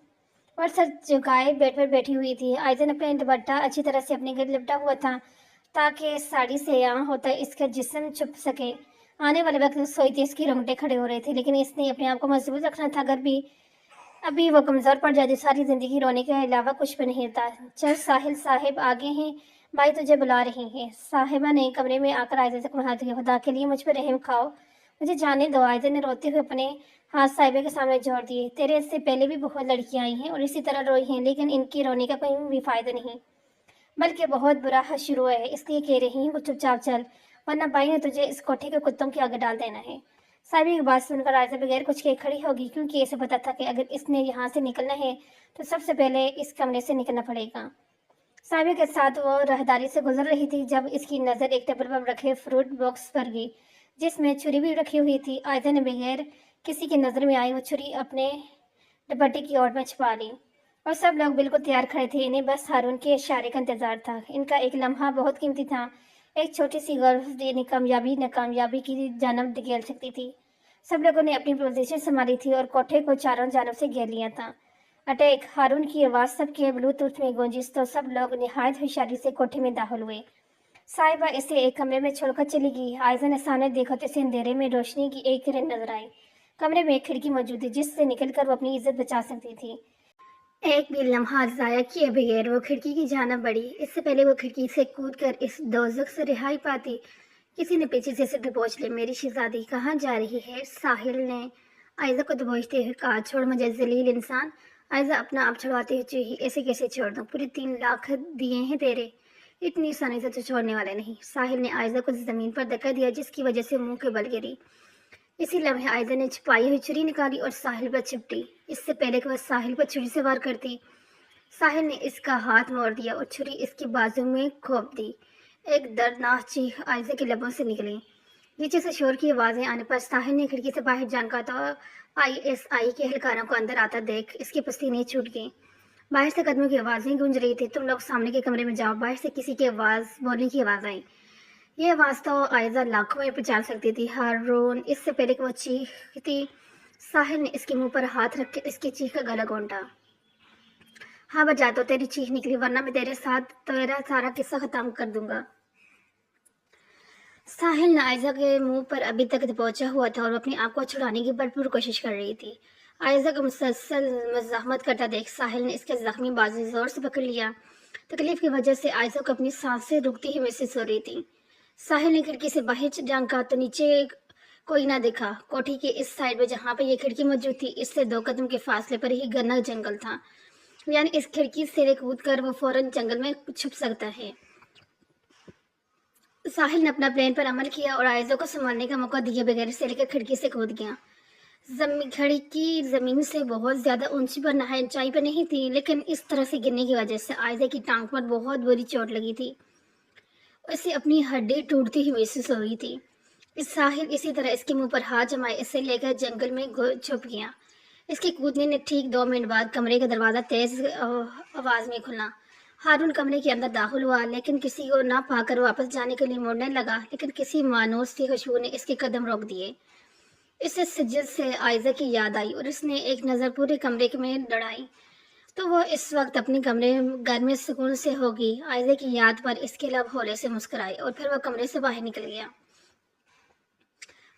और सर झुकाए बेड पर बैठी हुई थी। आयतन अपना दुपट्टा अच्छी तरह से अपने घर लिपटा हुआ था ताकि साड़ी से यहाँ होता इसका जिस्म छुप सके। आने वाले वक्त सोई थी, इसकी रोंगटे खड़े हो रहे थे, लेकिन इसने अपने आप को मजबूत रखना था। अगर भी अभी वो कमज़ोर पड़ जाती सारी ज़िंदगी रोने के अलावा कुछ भी नहीं था। चल साहिल साहिब आगे हैं, भाई तुझे बुला रही हैं। साहिबा ने कमरे में आकर आयतन से कहा, खुदा के लिए मुझ पर रहम खाओ, मुझे जाने दो। आयतन ने रोते हुए अपने हाथ साहिबा के सामने जोड़ दिए। तेरे इससे पहले भी बहुत लड़कियां आई हैं और इसी तरह रोई हैं, लेकिन इनकी रोने का कोई भी फ़ायदा नहीं, बल्कि बहुत बुरा हद शुरू है। इसलिए कह रही हूँ चुपचाप चल, वरना भाई ने तुझे इस कोठे के कुत्तों के आगे डाल देना है। साहिबा की बात सुनकर आयशा बगैर कुछ कहे खड़ी होगी, क्योंकि इसे पता था कि अगर इसने यहाँ से निकलना है तो सबसे पहले इस कमरे से निकलना पड़ेगा। साहिबा के साथ वो राहदारी से गुजर रही थी जब इसकी नज़र एक टेबल पर रखे फ्रूट बॉक्स पर गई, जिसमें छुरी भी रखी हुई थी। आयशा ने बगैर किसी की नज़र में आई वो छुरी अपने दुपट्टे की ओर में छुपा ली और सब लोग बिल्कुल तैयार खड़े थे। इन्हें बस हारून के इशारे का इंतजार था। इनका एक लम्हा बहुत कीमती था। एक छोटी सी गर्ल्स देने कामयाबी नाकामयाबी की जानब धकेल सकती थी। सब लोगों ने अपनी पोजीशन संभाली थी और कोठे को चारों जानब से घेर लिया था। अटैक! हारून की आवाज़ सबके ब्लूटूथ में गूंजी तो सब लोग निहायत होशियारी से कोठे में दाखिल हुए। साहिबा इसे एक कमरे में छोड़कर चली गई। आयजा ने सामने देखा तो इसे अंधेरे में रोशनी की एक किरण नजर आई। कमरे में एक खिड़की मौजूद थी जिससे निकलकर वो अपनी इज्जत बचा सकती थी। एक भी लम्हा ज़ाया किए बगैर वो खिड़की की जानिब बढ़ी। इससे पहले वो खिड़की से कूदकर इस दोज़ख से रिहाई पाती, किसी ने पीछे से दबोच ले। मेरी शहजादी कहाँ जा रही है? साहिल ने आयजा को दबोचते हुए कहा। छोड़ मुझे जलील इंसान। आयजा अपना आप छुड़वाते हुए चीखी, ऐसे कैसे छोड़ दूँ? पूरे 3 लाख दिए हैं तेरे, इतनी आसानी से तो छोड़ने वाले नहीं। साहिल ने आयजा को ज़मीन पर धक्का दिया जिसकी वजह से मुंह के बल गिरी। इसी लम्हे आयजा ने छिपाई हुई छुरी निकाली और साहिल पर चिपटी। इससे पहले कि वह साहिल पर छुरी से वार करती, साहिल ने इसका हाथ मोड़ दिया और छुरी इसके बाजू में घोंप दी। एक दर्दनाक चीख आयजा के लबों से निकली। नीचे से शोर की आवाज़ें आने पर साहिल ने खिड़की से बाहर झांका तो ISI के एहलकारों को अंदर आता देख इसके पसीने छूट गए। बाहर से कदमों की आवाज़ें गूंज रही थी। तुम लोग सामने के कमरे में जाओ। बाहर से किसी की आवाज़ बोलने की आवाज़ आई। ये आवाज़ तो आयजा लाखों में पहचान सकती थी। हारून! इससे पहले कि वो चीखती, साहिल ने इसके मुंह पर हाथ रख के इसकी चीख का गला घोंटा। हाँ बजा, तो तेरी चीख निकली, वरना मैं तेरे साथ तेरा सारा किस्सा खत्म कर दूंगा। साहिल ने आयजा के मुंह पर अभी तक दबोचा हुआ था और अपने आप को छुड़ाने की भरपूर कोशिश कर रही थी। आयजा को मुसलसल मज़ाहमत करता देख साहिल ने इसके जख्मी बाजू जोर से पकड़ लिया। तकलीफ की वजह से आयजा को अपनी सांसें रुकती ही महसूस हो रही थी। साहिल ने खिड़की से बाहर झांका तो नीचे कोई ना दिखा। कोठी के इस साइड में जहाँ पर यह खिड़की मौजूद थी, इससे 2 कदम के फासले पर ही घना जंगल था। यानी इस खिड़की से कूद कर वो फौरन जंगल में छुप सकता है। साहिल ने अपना प्लान पर अमल किया और आयजा को संभालने का मौका दिए बगैर से लेकर खिड़की से कूद गया। खिड़की जमीन से बहुत ज्यादा ऊंची पर ऊंचाई पर नहीं थी, लेकिन इस तरह से गिरने की वजह से आयजा की टांग पर बहुत बुरी चोट लगी थी। उसे अपनी हड्डी टूटती हुई महसूस हो रही थी। साहिल इसी तरह इसके मुंह पर हाथ जमाए इसे लेकर जंगल में छुप गया। इसके कूदने ने ठीक 2 मिनट बाद कमरे का दरवाज़ा तेज आवाज़ में खुला। हारून कमरे के अंदर दाखिल हुआ, लेकिन किसी को ना पाकर वापस जाने के लिए मुड़ने लगा, लेकिन किसी मानूस सी खुशबू ने इसके कदम रोक दिए। इसे सज्जद से आयजा की याद आई और इसने एक नज़र पूरे कमरे में दौड़ाई तो वो इस वक्त अपने कमरे घर में सुकून से होगी। आयजा की याद पर इसके लब होले से मुस्कुराए और फिर वह कमरे से बाहर निकल गया।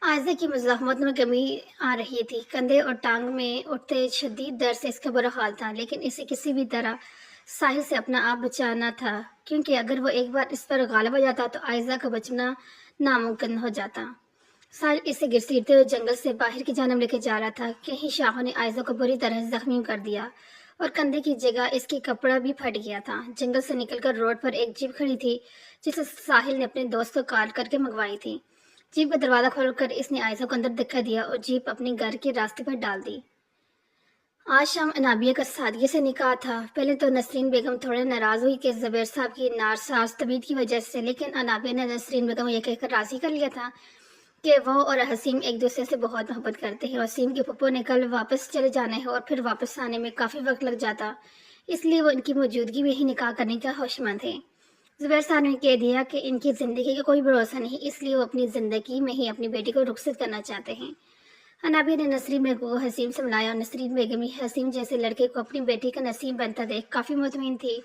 आयजा की मुज़ाहमत में कमी आ रही थी। कंधे और टांग में उठते शदीद दर्द से इसका बुरा हाल था, लेकिन इसे किसी भी तरह साहिल से अपना आप बचाना था, क्योंकि अगर वो एक बार इस पर गालिब हो जाता तो आयजा का बचना नामुमकिन हो जाता। साहिल इसे घसीटते हुए जंगल से बाहर की जानब लेके जा रहा था। कहीं शाहों ने आयजा को बुरी तरह जख्मी कर दिया और कंधे की जगह इसकी कपड़ा भी फट गया था। जंगल से निकलकर रोड पर एक जीप खड़ी थी जिसे साहिल ने अपने दोस्त को कॉल करके मंगवाई थी। जीप का दरवाज़ा खोलकर इसने आयजा को अंदर धक्का दिया और जीप अपने घर के रास्ते पर डाल दी। आज शाम अनाबिया का सादगी से निकाह था। पहले तो नसरीन बेगम थोड़े नाराज़ हुई कि ज़ुबैर साहब की नासाज तबीयत की वजह से, लेकिन अनाबिया ने नसरीन बेगम यह कहकर राज़ी कर लिया था कि वो और हसीम एक दूसरे से बहुत मोहब्बत करते हैं। वसीम के पप्पू ने कल वापस चले जाना है और फिर वापस आने में काफ़ी वक्त लग जाता, इसलिए वो इनकी मौजूदगी में ही निकाह करने का होशमंद है। ज़ुबैर साहब ने कह दिया कि इनकी ज़िंदगी का कोई भरोसा नहीं, इसलिए वो अपनी ज़िंदगी में ही अपनी बेटी को रुखसत करना चाहते हैं। अनाबिया ने नसरीन बेगम को हसीम से मिलाया और नसरीन बेगम ही हसीम जैसे लड़के को अपनी बेटी का नसीब बनता देख काफ़ी मुतमईन थी।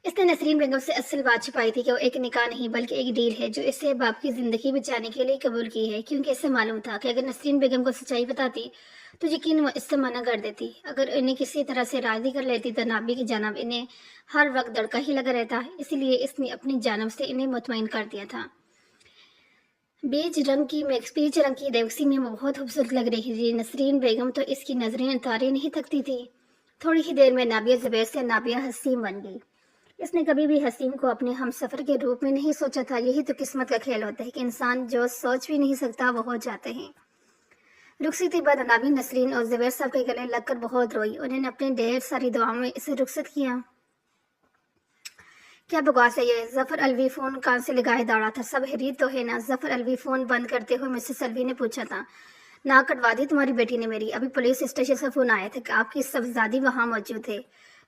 इसने नसरीन बेगम से असल बात छुपाई थी कि वो एक निकाह नहीं बल्कि एक डील है जो इससे बाप की ज़िंदगी बचाने के लिए कबूल की है, क्योंकि इसे मालूम था कि अगर नसरीन बेगम को सच्चाई बताती तो यकीन वो इससे मना कर देती। अगर इन्हें किसी तरह से राज़ी कर लेती तो नाबी की जानब इन्हें हर वक्त दड़का ही लगा रहता, इसलिए इसने अपनी जानब से इन्हें मुतमईन कर दिया था। बीच रंग की रेवसी में वो बहुत खूबसूरत लग रही थी। नसरीन बेगम तो इसकी नजरें उतारे नहीं थकती थी। थोड़ी ही देर में नाबिया ज़ुबैर से नाबिया हसीम बन गई। इसने कभी भी हसीम को अपने हमसफ़र के रूप में नहीं सोचा था। यही तो किस्मत का खेल होता है कि इंसान जो सोच भी नहीं सकता वो हो जाते हैं। रुखसत के बाद नाबी नसरीन और ज़ुबैर साहब के गले लगकर बहुत रोई। उन्होंने अपने ढेर सारी दुआओं में इसे रुखसत किया। क्या बकवास है ये? जफर अलवी फोन कान से लगाए दौड़ा था। सब हैरियत तो है ना? जफर अलवी फोन बंद करते हुए मिसेस अलवी ने पूछा था। ना कटवा दी तुम्हारी बेटी ने मेरी। अभी पुलिस स्टेशन से फोन आया था कि आपकी सब्जादी वहाँ मौजूद है।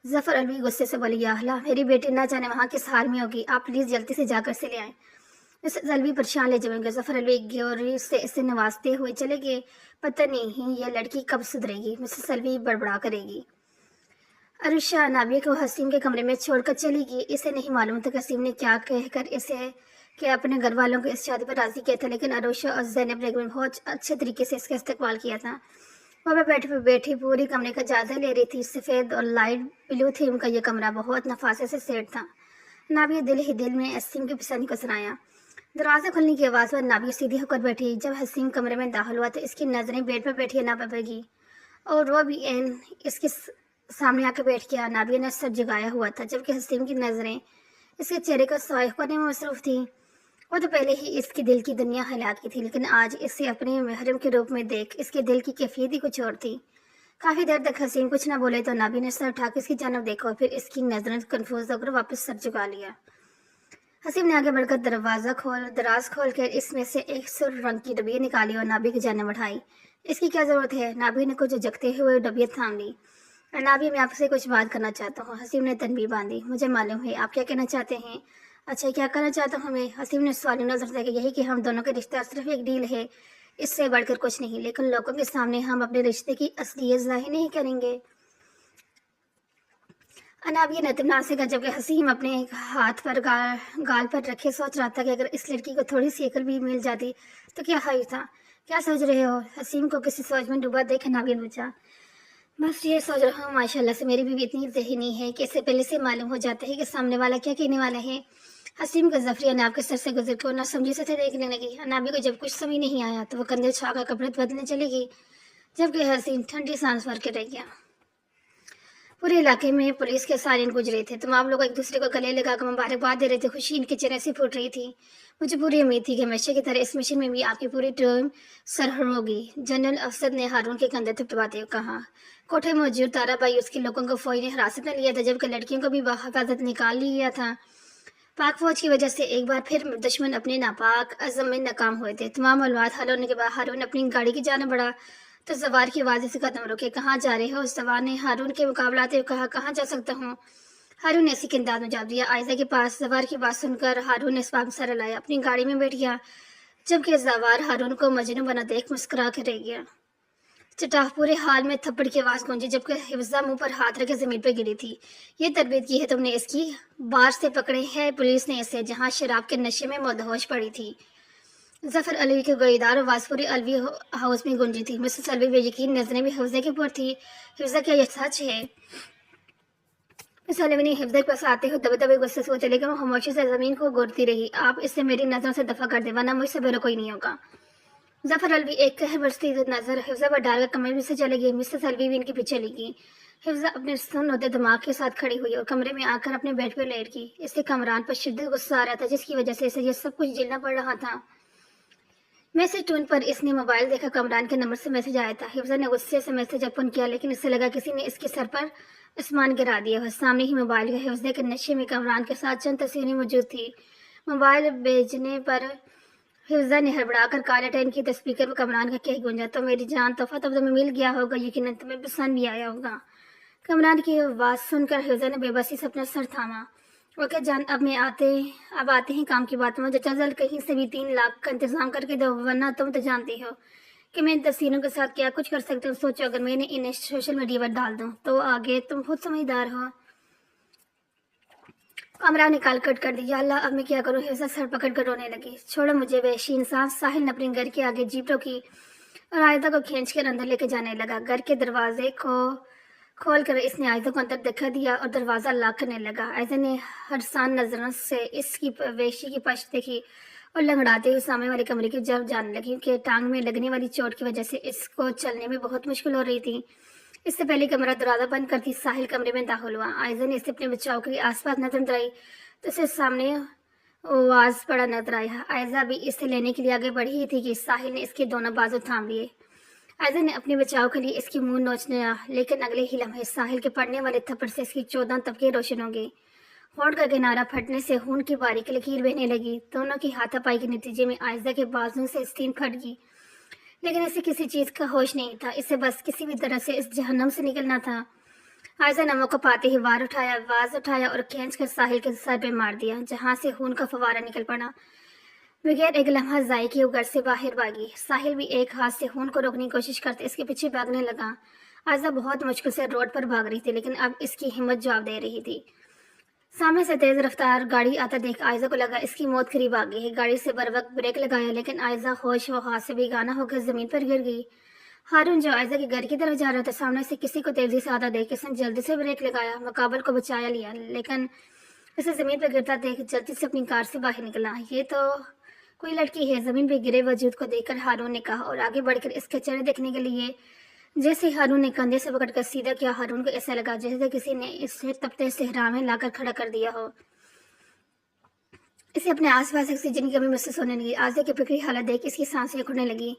जफर अलवी गुस्से से बोली, या अल्लाह, मेरी बेटी ना जाने वहाँ किस हाल में होगी। आप प्लीज़ जल्दी से जाकर से ले आए। मिसेस अलवी परेशान ले जाएंगे। जफर अलवी ग्योरी से इसे नवाजते हुए चले गए। पता नहीं ये लड़की कब सुधरेगी, मिसेस अलवी बड़बड़ा करेगी। अरुषा नाबिया को हसीम के कमरे में छोड़कर चली गई। इसे नहीं मालूम था कि हसीम ने क्या कहकर इसे कि अपने घर वालों को इस शादी पर राजी किया था, लेकिन अरुषा और ज़ैनब बेगम ने बहुत अच्छे तरीके से इसका इस्तेमाल किया था। वहाँ बैठे बैठी पूरी कमरे का जायजा ले रही थी। सफ़ेद और लाइट ब्लू थीम का यह कमरा बहुत नफासे से सेट था। नाबिया दिल ही दिल में हसीम की पसंद को सराया। दरवाज़ा खुलने की आवाज़ पर नाबिया सीधी होकर बैठी। जब हसीम कमरे में दाखिल हुआ तो इसकी नज़रें बेड पर बैठी ना पड़ेगी और वो भी एन इसके सामने आकर बैठ गया। नाबिया ने सर जगाया हुआ था, जबकि हसीम की नज़रें इसके चेहरे को साफ करने में मसरूफ़ थी। वो तो पहले ही इसके दिल की दुनिया हिला की थी, लेकिन आज इसे अपने महरम के रूप में देख इसके दिल की कैफियत ही कुछ और थी। काफ़ी देर तक हसीम कुछ ना बोले तो नाबी ने सर उठाकर इसकी जानब देखा और फिर इसकी नज़रें कन्फ्यूज होकर वापस सर झुका लिया। हसीम ने आगे बढ़कर दराज खोल कर इसमें से एक सुर रंग की डबिया निकाली और नाबी की जानब बढ़ाई। इसकी क्या ज़रूरत है? नाबी ने कुछ जगते हुए डबिया थाम ली। नाबी, मैं आपसे कुछ बात करना चाहता हूँ। हसीम ने तनबीह बांधी। मुझे मालूम है आप क्या कहना चाहते हैं। अच्छा, क्या करना चाहता हूँ मैं? हसीम ने सवाल नजर से कि यही कि हम दोनों का रिश्ता सिर्फ एक डील है, इससे बढ़कर कुछ नहीं, लेकिन लोगों के सामने हम अपने रिश्ते की असलियत जाहिर नहीं करेंगे। अनाबिया ने तमनासे का, जबकि हसीम अपने एक हाथ पर गाल पर रखे सोच रहा था कि अगर इस लड़की को थोड़ी सी अकल भी मिल जाती तो क्या हाई था। क्या सोच रहे हो? हसीम को किसी सोच में डूबा देख अनाबिया ने पूछा। बस ये सोच रहा हूँ, माशाल्लाह से मेरी भी इतनी ज़हनी है कि इससे पहले से मालूम हो जाता है कि सामने वाला क्या कहने वाला है। हसीम का जफरी अनाब के सर से गुजर कर ना समझी से देखने लगी। अनाबी को जब कुछ समझ नहीं आया तो वो कंधे छाकर कपड़े बदलने चली गई, जबकि हसीम ठंडी सांस भर के रह गया। पूरे इलाके में पुलिस के सायरन गुज रहे थे। तमाम लोग एक दूसरे को गले लगाकर मुबारकबाद दे रहे थे। खुशी इनके चेहरे से फूट रही थी। मुझे पूरी उम्मीद थी कि हमेशा की तरह इस मिशन में भी आपकी पूरी टीम सरहर होगी। जनरल अफसर ने हारून के कंधे थपथपाते हुए कहा। कोठे में मौजूद ताराबाई उसके लोगों को फौज ने हिरासत में लिया था, जबकि लड़कियों को भी बाहिफाजत निकाल लिया था। पाक फौज की वजह से एक बार फिर दुश्मन अपने नापाक अज़म में नाकाम हुए थे। तमाम मालूमात हल होने के बाद हारून अपनी गाड़ी की जाने बढ़ा तो सवार की आवाज़ से कदम रुके। कहाँ जा रहे हो? सवार ने हारून के मुकाबला आते हुए कहा। कहाँ जा सकता हूँ? हारून ने इसी के अंदाज में जवाब दिया। आयजा के पास। सवार की बात सुनकर हारून ने इस बात सर लाया, अपनी गाड़ी में बैठ गया, जबकि सवार हारून को मजनू बना देख मुस्कुरा कर रह गया। चटाह पूरे हाल में थप्पड़ की आवाज़ गूंजी, जबकि हिफ्जा मुंह पर हाथ रखे जमीन पर गिरी थी। ये तरबियत की है तुमने इसकी? बार से पकड़े है पुलिस ने इसे, जहाँ शराब के नशे में मदहोश पड़ी थी। जफर अलवी के गोईदार आवाज़ पूरे अलवी हाउस में गूंजी थी। मिसेस अलवी बेयकीन नजरें भी हिफ्जा के ऊपर थी। हिफ्जा, क्या यह सच है? मिस अलवी ने हिफ्जा के पास आते हुए दबे दबे गुस्से से चले गए। वो खामोशी से जमीन को गोरती रही। आप इससे मेरी नजरों से दफा कर दे, वरना मुझसे बेरो कोई नहीं होगा। जफर अलवी एक कहर बरसती नजर हिफ्जा पर डालकर कमरे में से चले गई। मिसेस अलवी भी इनके पीछे लगी। हिफ्जा अपने सुन होते दिमाग के साथ खड़ी हुई और कमरे में आकर अपने बेड पर लेट गई। इससे कमरान पर शिद्दत गुस्सा आ रहा था, जिसकी वजह से इसे यह सब कुछ झेलना पड़ रहा था। मैसेज टोन पर इसने मोबाइल देखा। कमरान के नंबर से मैसेज आया था। हिफ्जा ने गुस्से से मैसेज ओपन किया, लेकिन इससे लगा किसी ने इसके सर पर आसमान गिरा दिया। वह सामने ही मोबाइल का हिफ्जा के नशे में कमरान के साथ चंद तस्वीरें मौजूद थी। मोबाइल भेजने पर हिफ्जा ने हड़बड़ाकर काले टैन की स्पीकर पर कमरान का कह गूंजा। तो मेरी जान, तोहफा तो तुम्हें मिल गया होगा, यकीनन तुम्हें पसंद भी आया होगा। कमरान की आवाज़ सुनकर हिफ्जा ने बेबसी से अपना सर थामा। ओके जान, अब आते हैं काम की बात में। चचा जल्द कहीं से भी 3 लाख का इंतजाम करके दो, वरना तुम तो जानती हो कि मैं इन तस्वीरों के साथ क्या कुछ कर सकती हूँ। सोचो अगर मैंने इन्हें सोशल मीडिया पर डाल दूँ तो आगे तुम खुद समझदार हो। कमरान ने काल कट कर दी। या अल्लाह, अब मैं क्या करूँ? हिफ्जा सर पकड़ कर रोने लगी। छोड़ो मुझे वहशी इंसान। साहिल ने अपने घर के आगे जीप रोकी और आयदा को खींच कर अंदर लेके जाने लगा। घर के दरवाजे को खोल कर इसने आयदा को अंदर दिखा दिया और दरवाज़ा लॉक करने लगा। आयदा ने हरसान नजरों से इसकी वहशी की पश्त देखी और लंगड़ाते हुए सामने वाले कमरे की जब जाने लगी कि टांग में लगने वाली चोट की वजह से इसको चलने में बहुत मुश्किल हो रही थी। इससे पहले कमरा दरवाजा बंद करती साहिल कमरे में दाखिल हुआ। आयजा ने इसे अपने बचाव के लिए आसपास नजर दौड़ाई तो इसे सामने आवाज पड़ा नजर आया। आयजा भी इसे लेने के लिए आगे बढ़ी ही थी कि साहिल ने इसके दोनों बाजू थाम लिए। आयजा ने अपने बचाव के लिए इसकी मुंह नोचने लगा, लेकिन अगले ही लम्हे साहिल के पड़ने वाले थप्पड़ से इसकी 14 तबके रोशन हो गई। होंठ का किनारा फटने से खून की बारीक लकीर बहने लगी। दोनों की हाथापाई के नतीजे में आयजा के बाजू से स्टीन फट गई, लेकिन इसे किसी चीज का होश नहीं था। इसे बस किसी भी तरह से इस जहन्नम से निकलना था। आयजा ने मौका पाते ही वार उठाया और खींच कर साहिल के सर पे मार दिया, जहां से खून का फवारा निकल पड़ा। बगैर एक लम्हा ज़ाये किए वो घर से बाहर भागी। साहिल भी एक हाथ से खून को रोकने की कोशिश करते इसके पीछे भागने लगा। आयजा बहुत मुश्किल से रोड पर भाग रही थी, लेकिन अब इसकी हिम्मत जवाब दे रही थी। सामने से तेज रफ्तार गाड़ी आता देख आयजा को लगा इसकी मौत करीब आ गई है। गाड़ी से बर वक्त ब्रेक लगाया, लेकिन आयजा होश व हाथ से बेगाना होकर जमीन पर गिर गई। हारून जो आयजा के घर की तरफ जा रहा था, सामने से किसी को तेजी से आता देख इसने जल्दी से ब्रेक लगाया, मुकाबल को बचाया लिया, लेकिन इसे जमीन पर गिरता देख जल्दी से अपनी कार से बाहर निकला। ये तो कोई लड़की है, जमीन पर गिरे वजूद को देखकर हारून ने कहा और आगे बढ़कर इसके चेहरे देखने के लिए जैसे हारून ने कंधे से पकड़कर सीधा किया। हारून को ऐसा लगा जैसे किसी ने इसे तपते सहरा में लाकर खड़ा कर दिया हो। इसे अपने आसपास ऑक्सीजन की कमी महसूस होने लगी। आयजा की फिक्री हालत देख इसकी सांसें उखड़ने लगी।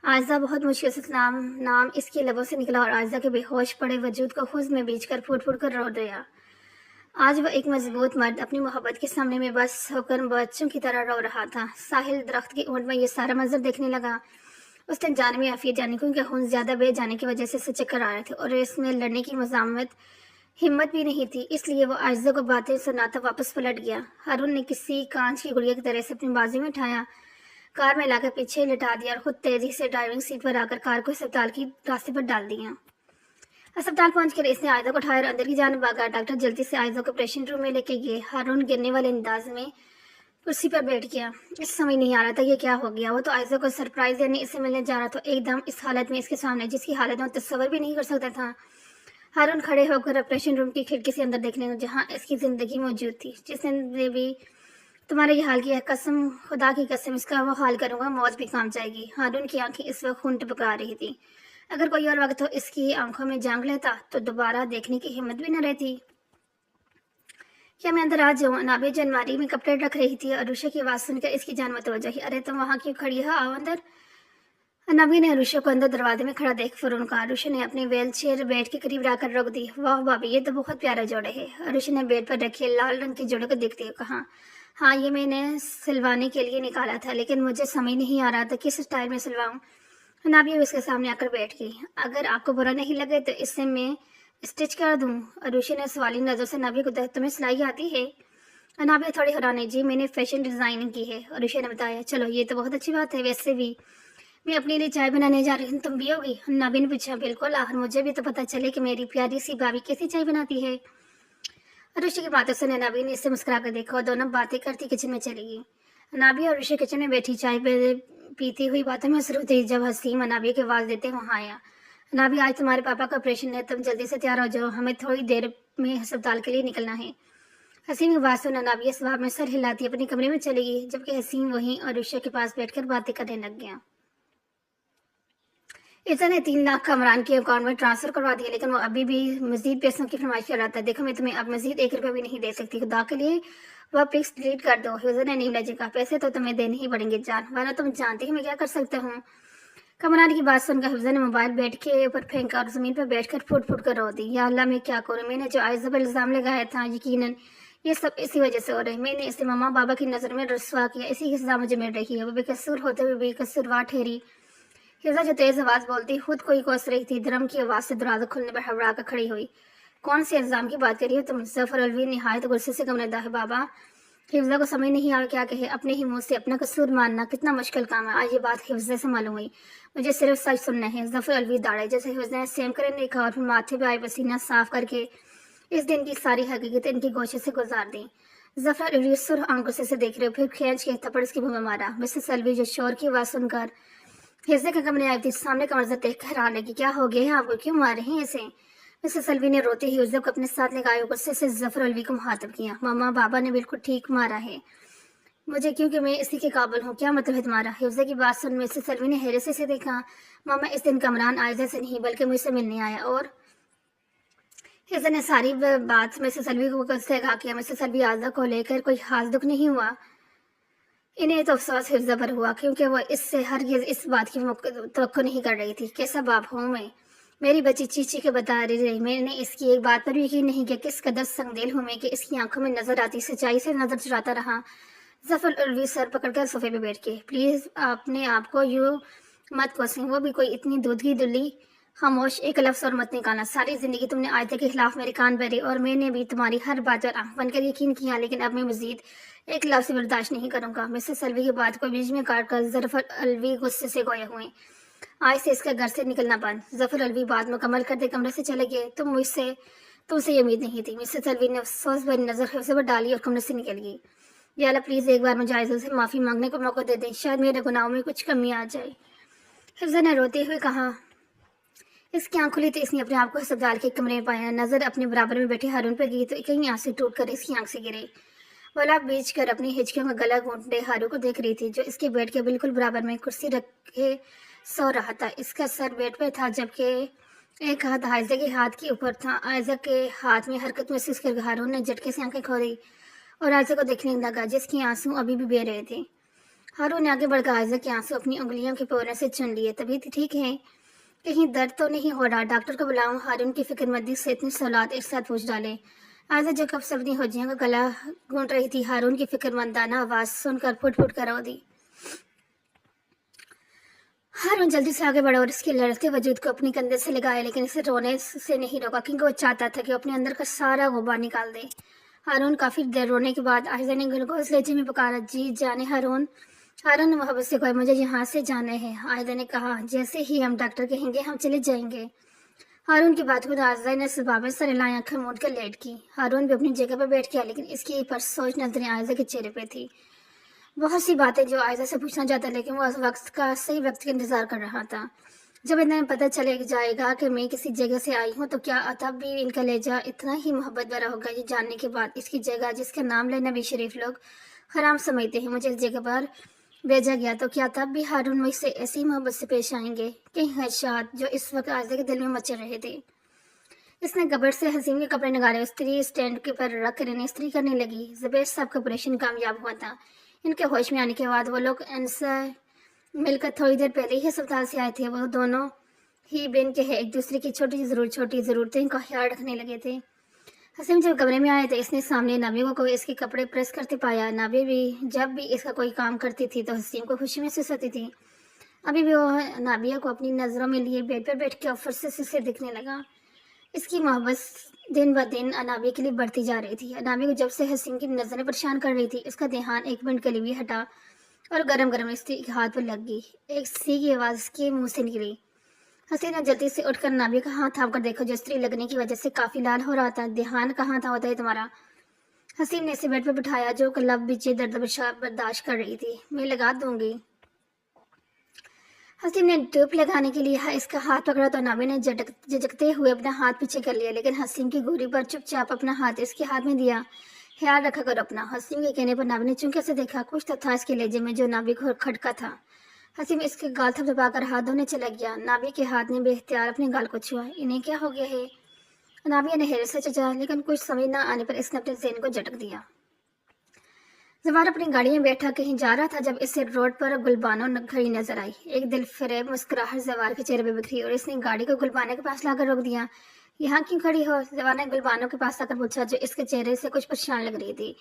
आयजा बहुत मुश्किल से नाम इसके लबों से निकला और आयजा के बेहोश पड़े वजूद को हुस्न में बीच कर फूट फूट कर रो दिया। आज वह एक मजबूत मर्द अपनी मोहब्बत के सामने में बस होकर बच्चों की तरह रो रहा था। साहिल दरख्त की ऊंट में यह सारा मंजर देखने लगा। उसने जान में आफियत जाने क्योंकि खून ज्यादा बह जाने की वजह से चक्कर आ रहे थे और इसमें लड़ने की मजामत हिम्मत भी नहीं थी, इसलिए वो आयजा को बातें सुनाता वापस पलट गया। हारून ने किसी कांच की गुड़िया की तरह से अपनी बाजू में उठाया, कार में लाकर पीछे लिटा दिया और खुद तेजी से ड्राइविंग सीट पर आकर कार को अस्पताल की रास्ते पर डाल दिया। अस्पताल पहुंचकर इसने आयजा को उठाया और अंदर की जान भागा। डॉक्टर जल्दी से आयजा को ऑपरेशन रूम में लेके गए। हारून गिरने वाले अंदाज में कुर्सी पर बैठ गया। इस समझ नहीं आ रहा था ये क्या हो गया। वो तो आयजा को सरप्राइज देने इससे मिलने जा रहा था, एकदम इस हालत में इसके सामने, जिसकी हालत में तस्वर भी नहीं कर सकता था। हारून खड़े होकर ऑपरेशन रूम की खिड़की से अंदर देखने लगा, जहाँ इसकी जिंदगी मौजूद थी। जिसने भी तुम्हारा ये हाल किया, कसम खुदा की कसम इसका वो हाल करूंगा, मौत भी काम जाएगी। हारून की आंखें इस वक्त खून टपका रही थी। अगर कोई और वक्त हो इसकी आंखों में जांग लेता तो दोबारा देखने की हिम्मत भी न रहती। क्या मैं अंदर आ जाऊँ? नाबे जो अलमारी में कपड़े रख रही थी और अरुषा की आवाज़ सुनकर इसकी जान मतवज्जा ही। अरे तुम वहाँ क्यों खड़ी हो, आओ अंदर। नबी ने अरुषा को अंदर दरवाजे में खड़ा देख फौरन कहा। अरुषा ने अपनी व्हील चेयर बेड के करीब लाकर रोक दी। वाह भाभी, ये तो बहुत प्यारा जोड़े है। अरुषा ने बेड पर रखे लाल रंग के जोड़े को देखते हुए कहा, हाँ ये मैंने सिलवाने के लिए निकाला था, लेकिन मुझे समझ नहीं आ रहा था किस स्टाइल में सिलवाऊं। नाबी उसके सामने आकर बैठ गई। अगर आपको बुरा नहीं लगे तो इससे मैं स्टिच कर दूं। अरुषा ने सवाली नजर से नाबी को देखा, तुम्हें सिलाई आती है? नाबी थोड़ी हैरान, जी मैंने फैशन डिजाइनिंग की है। अरुषा ने बताया, चलो ये तो बहुत अच्छी बात है। वैसे भी मैं अपने लिए चाय बनाने जा रही हूँ, तुम भी होगी? नाबी ने पूछा, बिल्कुल, आखिर मुझे भी तो पता चले कि मेरी प्यारी सी भाभी कैसी चाय बनाती है। अरुषि की बातों सुने नाबी ने इससे मुस्कुरा कर देखा और दोनों बातें करती किचन में चली गई। नाबी और अरुषि किचन में बैठी चाय पीती हुई बातों में शुरू थी जब हसीम नाबी की आवाज़ देते वहाँ आया। नाबी, आज तुम्हारे पापा का ऑपरेशन है, तुम जल्दी से तैयार हो जाओ, हमें थोड़ी देर में अस्पताल के लिए निकलना है। हसीम की आवाज़ सुना नाबी इस बार में सर हिलाती अपने कमरे में चली गई, जबकि हसीम वहीं अरुषि के पास बैठकर बातें करने लग गया। इर्जा ने 3 लाख का इमरान के अकाउंट में ट्रांसफर करवा दिया, लेकिन वो अभी भी मजीद पैसों की फरमाइश कर रहा था। देखो मैं तुम्हें अब मजीद 1 रुपया भी नहीं दे सकती, खुदा के लिए वह पिक्स डिलीट कर दो। इर्जा ने नहीं लजेगा, पैसे तो तुम्हें देने ही पड़ेंगे जान, वरना तुम जानती हो मैं क्या कर सकता हूँ। कमरान की बात सुनकर हिफ्जा ने मोबाइल बेड के ऊपर फेंका और जमीन पर बैठकर फुट फुट कर रो दी। या अल्लाह, मैं क्या करूँ? मैंने जो आयजा पर इल्ज़ाम लगाया था, यकीनन ये सब इसी वजह से हो रहा है। मैंने इसे मम्मा बाबा की नज़र में रसवा किया, इसी की सजा मुझे मिल रही है। वो बेकसूर होते हुए बेकसूरवार ठहरी। हिफ्जा जो तेज आवाज बोलती खुद कोई कोस रही थी, धर्म की आवाज से दरवाजा खुलने पर हड़बड़ा कर खड़ी हुई। कौन से इल्जाम की बात कर रही हो तुम? जफर अलवी निहायत गुस्से से कमरदा है। बाबा, हिफ्जा को समझ नहीं आया क्या कहे। अपने ही मुंह से अपना कसूर मानना कितना मुश्किल काम है। आज ये बात हिफ्जा से मालूम हुई, मुझे सिर्फ सच सुनना है। जफर अलवी दाड़े जैसे हिफ्जा ने सेम करने देखा और फिर माथे पे आए पसीना साफ करके इस दिन की सारी हकीकत इनकी गोशे से गुजार दी। जफर अलवी सुर आंखों से देख रहे, फिर खींच के थप्पड़ उसकी मुंह में मारा। मिसेस अलवी जो शोर की आवाज सुनकर हिफ्जा के कमरे आई थी, सामने का मंजर देख कर हैरान लगी। क्या हो गया है आपको, क्यों मार रहे हैं ऐसे? मिसेस अलवी ने रोते ही हिफ्जा को अपने साथ लगाया, गुस्से से जफर अलवी को मुखातब किया। मामा, बाबा ने बिल्कुल ठीक मारा है मुझे, क्योंकि मैं इसी के काबिल हूँ। क्या मतलब है तुम्हारा? हिफ्जा की बात सुन मिसेस अलवी ने हैरत से देखा। मामा, इस दिन कमरान आयजा से नहीं बल्कि मुझसे मिलने आया। और हिफ्जा ने सारी बात मिसेस अलवी को कहा किया। मिसेस अलवी आयजा को लेकर कोई खास दुख नहीं हुआ। इन्हें तो अफसोस हिफ्जा पर हुआ, क्योंकि वो इससे हरगिज़ इस बात की तवक्को नहीं कर रही थी। कैसा बाप हूँ मैं, मेरी बच्ची चीची के बता रही। मैंने इसकी एक बात पर भी यकीन नहीं किया, किस कदर संगदिल हूँ मैं कि इसकी आंखों में नजर आती सच्चाई से नजर चुराता रहा। जफर अलवी सर पकड़कर सोफे पे बैठ के, प्लीज आपने आपको यूँ मत कोसें, वो भी कोई इतनी दूध की दुल्ली। खामोश, एक लफ्ज़ और मत निकालना। सारी ज़िंदगी तुमने आयत के खिलाफ मेरे कान भरे और मैंने भी तुम्हारी हर बात पर आंख बनकर यकीन किया, लेकिन अब मैं मज़ीद एक लफ्ज़ भी बर्दाश्त नहीं करूँगा। मिसेस अलवी की बात को बीच में काटकर ज़फ़र अलवी गुस्से से गोए हुए। आज से इसका घर से निकलना बंद। ज़फ़र अलवी बात मुकम्मल करते कमरे से चले गए। तुमसे ये उम्मीद नहीं थी। मिसेस अलवी ने अफसोस भरी नज़र हिफ्ज़ पर डाली और कमरे से निकल गई। या अल्लाह प्लीज़ एक बार मुझे आयज़ा से माफ़ी मांगने का मौका दे दें, शायद मेरे गुनाहों में कुछ कमी आ जाए। हिफ्ज़ा ने रोते हुए कहा। इसकी आंख खुली तो इसने अपने आप को अस्पताल के कमरे में पाया। नजर अपने बराबर में बैठे हारून पर गई तो कहीं आंसू टूट कर इसकी आंख से गिरे। वला बीच कर अपनी हिचकियों का गला घूंटते हारू को देख रही थी, जो इसके बेड के बिल्कुल बराबर में कुर्सी रखे सो रहा था। इसका सर बेड पे था, जबकि एक हाथ आयजा के हाथ के ऊपर था। आयजा के हाथ में हरकत महसूस कर हारून ने झटके से आंखें खोली और आयजा को देखने लगा, जिसके आंसू अभी भी बह रहे थे। हारून ने आगे बढ़कर आयजा के आंसू अपनी उंगलियों के पोरों से चुन लिए। तभी ठीक है, कहीं दर्द तो नहीं हो रहा? डॉक्टर को बुलाऊं? हारून की फिक्रमंदी से इतनी सवालात एक साथ पूछ डाले। आयजा जो कब सब्जी हो का गला घूंट रही थी, हारून की फिक्रमंदाना आवाज सुनकर फुट फुट कर रो दी। हारून जल्दी से आगे बढ़ा और इसके लड़ते वजूद को अपनी कंधे से लगाया, लेकिन इसे रोने से नहीं रोका, क्योंकि वो चाहता था कि अपने अंदर का सारा गुबार निकाल दे। हारून काफी देर रोने के बाद आयजा ने ग्लूकोज लहजे में पुकारा, जी जाने हारून। हारून ने मोहब्बत से कहा, मुझे यहाँ से जाना है। आयजा ने कहा, जैसे ही हम डॉक्टर कहेंगे हम चले जाएंगे। हारून की बात को आयजा ने सुबह में सरलाई आंखें मूंद कर लेट की। हारून भी अपनी जगह पर बैठ गया, लेकिन इसकी पर सोच नजरें आयजा के चेहरे पे थी। बहुत सी बातें जो आयजा से पूछना चाहता, लेकिन वो वक्त का सही वक्त का इंतजार कर रहा था। जब इन्हें पता चले जाएगा कि मैं किसी जगह से आई हूँ, तो क्या तब भी इनका लहजा इतना ही मोहब्बत भरा होगा? ये जानने के बाद इसकी जगह, जिसका नाम लेना भी शरीफ लोग हराम समझते हैं, मुझे इस जगह पर भेजा गया, तो क्या तब भी हारून मुझसे ऐसी मोहब्बत से पेश आएंगे? कई खदशात जो इस वक्त आयजा के दिल में मचल रहे थे। इसने कबर्ड से हसीम के कपड़े निकाले, स्त्री स्टैंड के पर रख कर इन्हें इस्त्री करने लगी। जुबैर साहब का ऑपरेशन कामयाब हुआ था। इनके होश में आने के बाद वो लोग इनसे मिलकर थोड़ी देर पहले ही अस्पताल से आए थे। वो दोनों ही बहन के हैं, एक दूसरे की छोटी ज़रूरतें का ख्याल रखने लगे थे। हसीम जब कमरे में आए तो इसने सामने नाबिया को इसके कपड़े प्रेस करते पाया। नाबिया भी जब भी इसका कोई काम करती थी तो हसीम को खुशी महसूस होती थी। अभी भी वो नाबिया को अपनी नज़रों में लिए बेड पर बैठ के फुर्सत से दिखने लगा। इसकी मोहब्बत दिन ब दिन अनाबिया के लिए बढ़ती जा रही थी। अनाबिया को जब से हसीम की नज़रें परेशान कर रही थी, इसका ध्यान एक मिनट के लिए भी हटा और गरम गरम स्त्री के हाथ पर लग गई। एक सी की आवाज़ इसके मुंह से निकली। हसीम ने जल्दी से उठकर नाबिया का हाथ थाम कर देखा, जो स्त्री लगने की वजह से काफ़ी लाल हो रहा था। ध्यान कहाँ था होता है तुम्हारा? हसीम ने इसे बेड पर बिठाया, जो लब बीचे दर्द बर्दाश्त कर रही थी। मैं लगा दूंगी। हसीम ने ड्रिप लगाने के लिए इसका हाथ पकड़ा तो नाबिया ने झटकते हुए अपना हाथ पीछे कर लिया, लेकिन हसीम की गोरी पर चुपचाप अपना हाथ इसके हाथ में दिया। ख्याल रखा कर अपना। हसीम के कहने पर नाबिया ने चुनके से देखा। कुछ तो था इसके लहजे में जो नाबिया को खटका था। हसीम इसके गाल थपथपाकर हाथ धोने चला गया। नाबिया के हाथ ने बेख्तियार अपने गाल को छुआ। इन्हें क्या हो गया है? नाबिया ने हैरत से चचा, लेकिन कुछ समझ न आने पर इसने अपने ज़हन को झटक दिया। जवार अपनी गाड़ी में बैठा कहीं जा रहा था, जब इसे रोड पर गुलबानो खड़ी नजर आई। एक दिल फरेब मुस्कुराहट जवार के चेहरे पर बिखरी और इसने गाड़ी को गुलबानो के पास लाकर रोक दिया। यहाँ क्यों खड़ी हो? जवार ने गुलबानो के पास आकर पूछा, जो इसके चेहरे से कुछ परेशान लग रही थी।